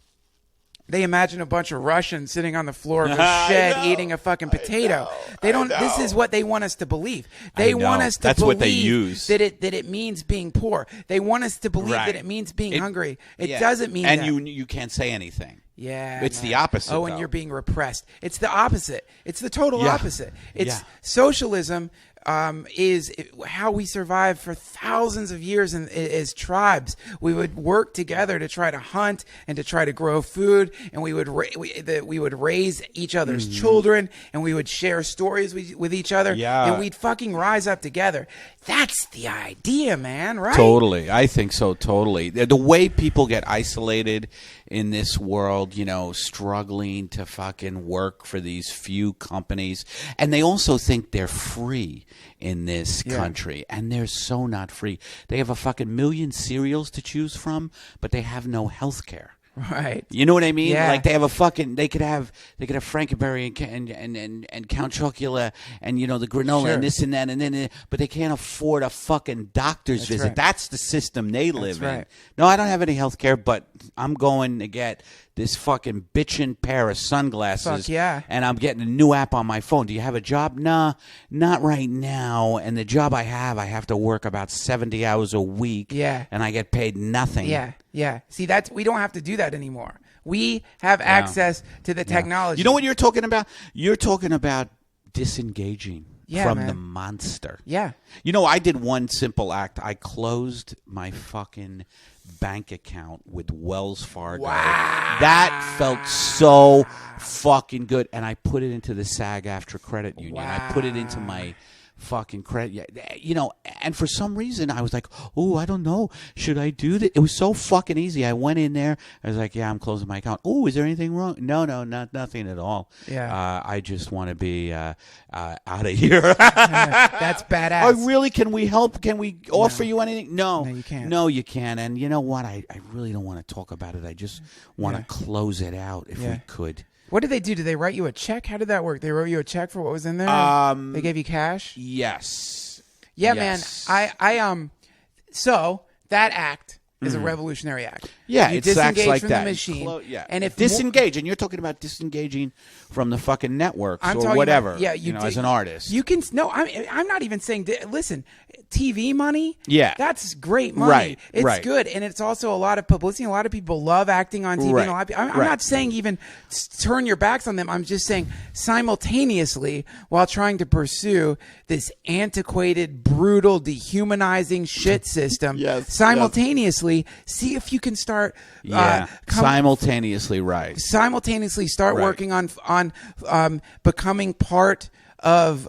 they imagine a bunch of Russians sitting on the floor of a I shed know. eating a fucking potato. They don't. This is what they want us to believe. I They know. want us to That's believe what they use. that it means being poor. They want us to believe Right. that it means being hungry. It Yeah. doesn't mean and that. you can't say anything. Yeah, It's the man. opposite, Oh, and though. you're being repressed. It's the opposite. It's the total Yeah. opposite. It's Yeah. socialism is how we survived for thousands of years as tribes. We would work together to try to hunt and to try to grow food, and we would raise each other's children, and we would share stories with each other, Yeah. and we'd fucking rise up together. That's the idea, man, right? Totally. I think so, totally. The way people get isolated in this world, struggling to fucking work for these few companies. And they also think they're free in this country. And they're so not free. They have a fucking million cereals to choose from, but they have no health care. Right. You know what I mean? Yeah. Like they have they could have Frankenberry and Count Chocula and the granola Sure. and this and that and then, but they can't afford a fucking doctor's visit. right. That's the system they live in. right. No, I don't have any health care, but I'm going to get this fucking bitchin' pair of sunglasses. Fuck yeah. And I'm getting a new app on my phone. Do you have a job? Nah, not right now. And the job I have to work about 70 hours a week. Yeah. And I get paid nothing. Yeah. See, we don't have to do that anymore. We have access to the technology. You know what you're talking about? You're talking about disengaging from man. the monster. Yeah. I did one simple act. I closed my fucking bank account with Wells Fargo. Wow. That felt so fucking good. And I put it into the SAG-AFTRA credit union. I put it into my fucking credit. And for some reason I was like, oh, I don't know. Should I do that? It was so fucking easy. I went in there. I was like, yeah, I'm closing my account. Oh, is there anything wrong? No, nothing at all. Yeah. I just want to be out of here. That's badass. Oh, really? Can we help? Can we offer you anything? No. No, you can't. No, you can't. And you know what? I really don't want to talk about it. I just want to close it out if we could. What did they do? Did they write you a check? How did that work? They wrote you a check for what was in there? They gave you cash? Yes. Yeah, Yes. man. I so that act is a revolutionary act. Yeah, you it's acts disengage like from that. the machine. And if more- disengage, and you're talking about disengaging from the fucking networks I'm or talking whatever. about, as an artist. You can I'm not even saying. Listen, TV money. Yeah. that's great money. Right, It's right. good, and it's also a lot of publicity. A lot of people love acting on TV. Right, And a lot of I'm right. not saying even turn your backs on them. I'm just saying simultaneously, while trying to pursue this antiquated, brutal, dehumanizing shit system, Yes, simultaneously see if you can start. Simultaneously, right. Simultaneously start Right. working on becoming part of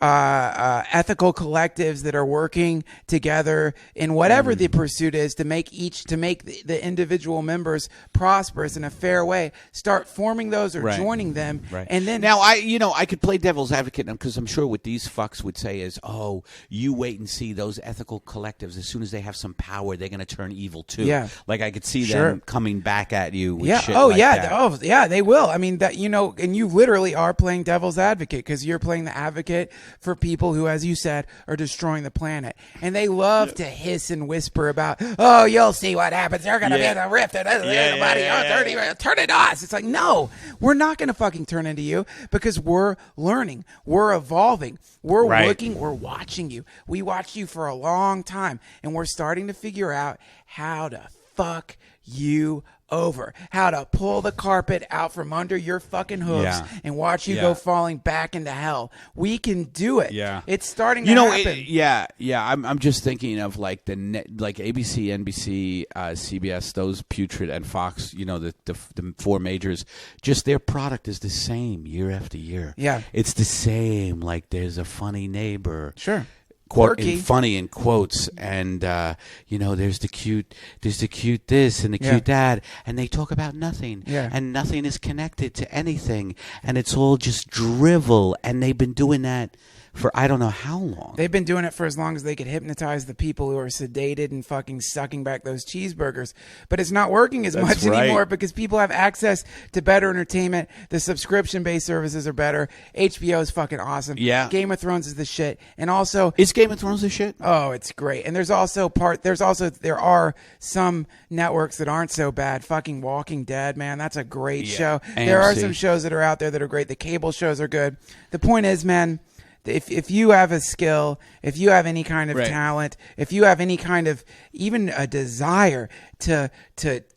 ethical collectives that are working together in whatever the pursuit is to make the individual members prosperous in a fair way. Start forming those or Right. joining them, Right. and then Now I could play devil's advocate because I'm sure what these fucks would say is, oh, you wait and see those ethical collectives. As soon as they have some power, they're going to turn evil too. Yeah. Like I could see Sure. them coming back at you. With yeah. Shit Oh like yeah. that. Oh yeah. They will. I mean that and you literally are playing devil's advocate because you're playing the advocate for people who, as you said, are destroying the planet. And they love to hiss and whisper about, oh, you'll see what happens. They're going to be in the rift. And turn it on. It's like, no, we're not going to fucking turn into you because we're learning. We're evolving. We're looking. We're watching you. We watched you for a long time. And we're starting to figure out how to fuck you over, how to pull the carpet out from under your fucking hooves and watch you go falling back into hell. We can do it. It's starting to happen. I'm just thinking of like like ABC, NBC, CBS, those putrid, and Fox. The four majors. Just their product is the same year after year. It's the same. Like there's a funny neighbor. Sure. Quirky. Funny in quotes, and there's the cute this and the cute that, and they talk about nothing, and nothing is connected to anything, and it's all just drivel, and they've been doing that for I don't know how long. They've been doing it for as long as they could hypnotize the people who are sedated and fucking sucking back those cheeseburgers. But it's not working as much anymore because people have access to better entertainment. The subscription-based services are better. HBO is fucking awesome. Game of Thrones is the shit. And also... Is Game of Thrones the shit? Oh, it's great. And there are some networks that aren't so bad. Fucking Walking Dead, man. That's a great show. AMC. There are some shows that are out there that are great. The cable shows are good. The point is, man... If you have a skill, if you have any kind of talent, if you have any kind of even a desire to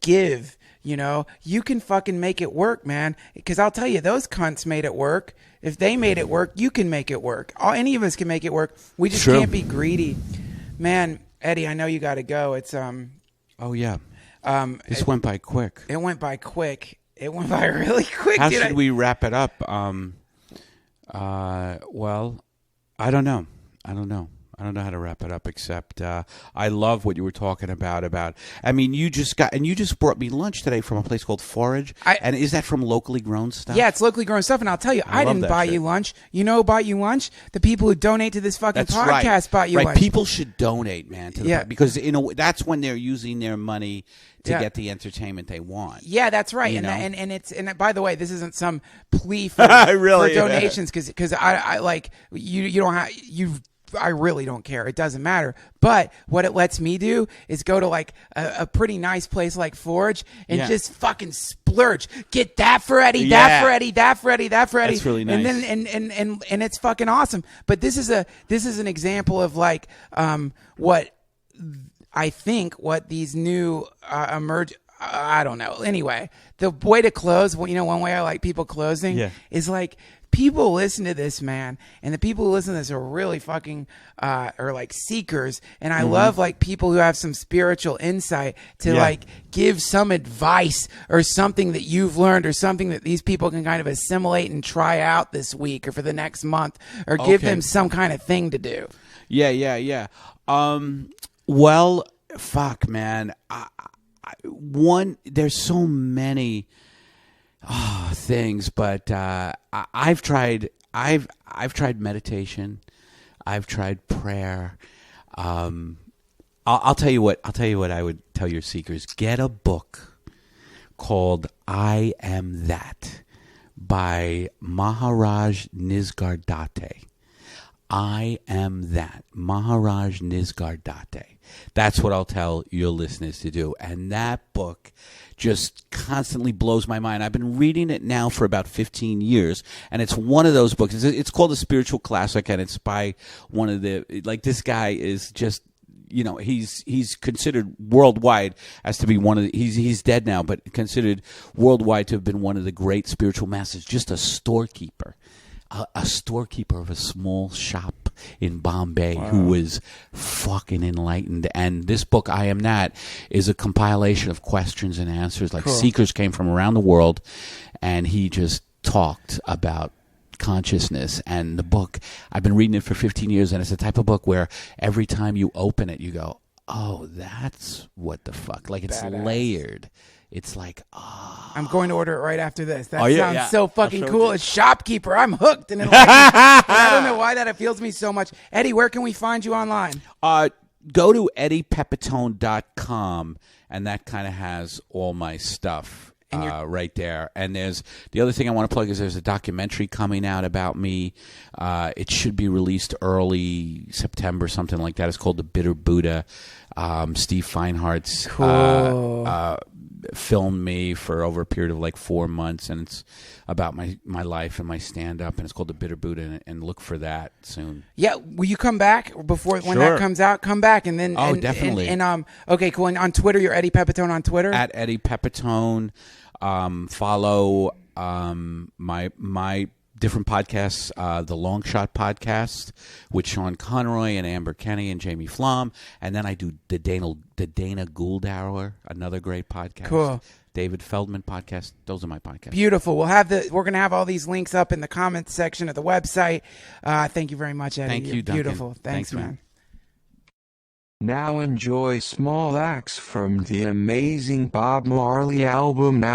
give, you can fucking make it work, man. Because I'll tell you, those cunts made it work. If they made it work, you can make it work. Any of us can make it work. We just can't be greedy, man. Eddie, I know you got to go. It's Oh yeah. This went by quick. It went by quick. It went by really quick. How should we wrap it up? Well, I don't know. I don't know how to wrap it up, except I love what you were talking about. I mean, you just brought me lunch today from a place called Forage. And is that from locally grown stuff? Yeah, it's locally grown stuff. And I'll tell you, I didn't buy you lunch. You know who bought you lunch? The people who donate to this fucking podcast bought you lunch. People should donate, man, to the because that's when they're using their money to get the entertainment they want. Yeah, that's right. And by the way, this isn't some plea for donations because I like you don't have I really don't care. It doesn't matter. But what it lets me do is go to like a pretty nice place like Forge and just fucking splurge. Get that for Eddie, that for Eddie, that for Eddie, that for Eddie. That's really nice. And then and it's fucking awesome. But this is an example of like what I think what these new I don't know. Anyway, the way to close, one way I like people closing is like people listen to this, man, and the people who listen to this are really fucking are like seekers, and I love like people who have some spiritual insight to like give some advice or something that you've learned or something that these people can kind of assimilate and try out this week or for the next month or give them some kind of thing to do. Yeah. Well, fuck, man. There's so many things, but I've tried meditation. I've tried prayer. I'll tell you what I would tell your seekers. Get a book called I Am That by Maharaj Nisargadatta. I Am That, Maharaj Nisargadatta. That's what I'll tell your listeners to do. And that book just constantly blows my mind. I've been reading it now for about 15 years, and it's one of those books. It's called a spiritual classic, and it's by one of this guy is just, he's considered worldwide as to be one of the, he's dead now, but considered worldwide to have been one of the great spiritual masters, just a storekeeper. A storekeeper of a small shop in Bombay who was fucking enlightened. And this book, I Am That, is a compilation of questions and answers. Like seekers came from around the world, and he just talked about consciousness. And the book, I've been reading it for 15 years, and it's the type of book where every time you open it, you go, oh, that's what the fuck. Like it's layered. It's like, I'm going to order it right after this. That sounds so fucking cool. As shopkeeper, I'm hooked. And I don't know why that appeals to me so much. Eddie, where can we find you online? Go to eddiepepitone.com, and that kind of has all my stuff. right there. And there's the other thing I want to plug is there's a documentary coming out about me. It should be released early September, something like that. It's called The Bitter Buddha. Steve Feinhardt's filmed me for over a period of like 4 months, and it's about my life and my stand-up, and it's called The Bitter Buddha, and look for that soon. Yeah, will you come back before when that comes out? Come back, and then definitely. Okay, cool. And on Twitter, you're Eddie Pepitone on Twitter. At Eddie Pepitone. Follow my different podcasts, the Long Shot podcast with Sean Conroy and Amber Kenny and Jamie Flom, and then I do the Dana Gould Hour, another great podcast. Cool. David Feldman podcast. Those are my podcasts. Beautiful. We're gonna have all these links up in the comments section of the website. Thank you very much, Eddie. Thank you, Duncan. Beautiful. Thanks, man. Now enjoy small acts from the amazing Bob Marley album. Now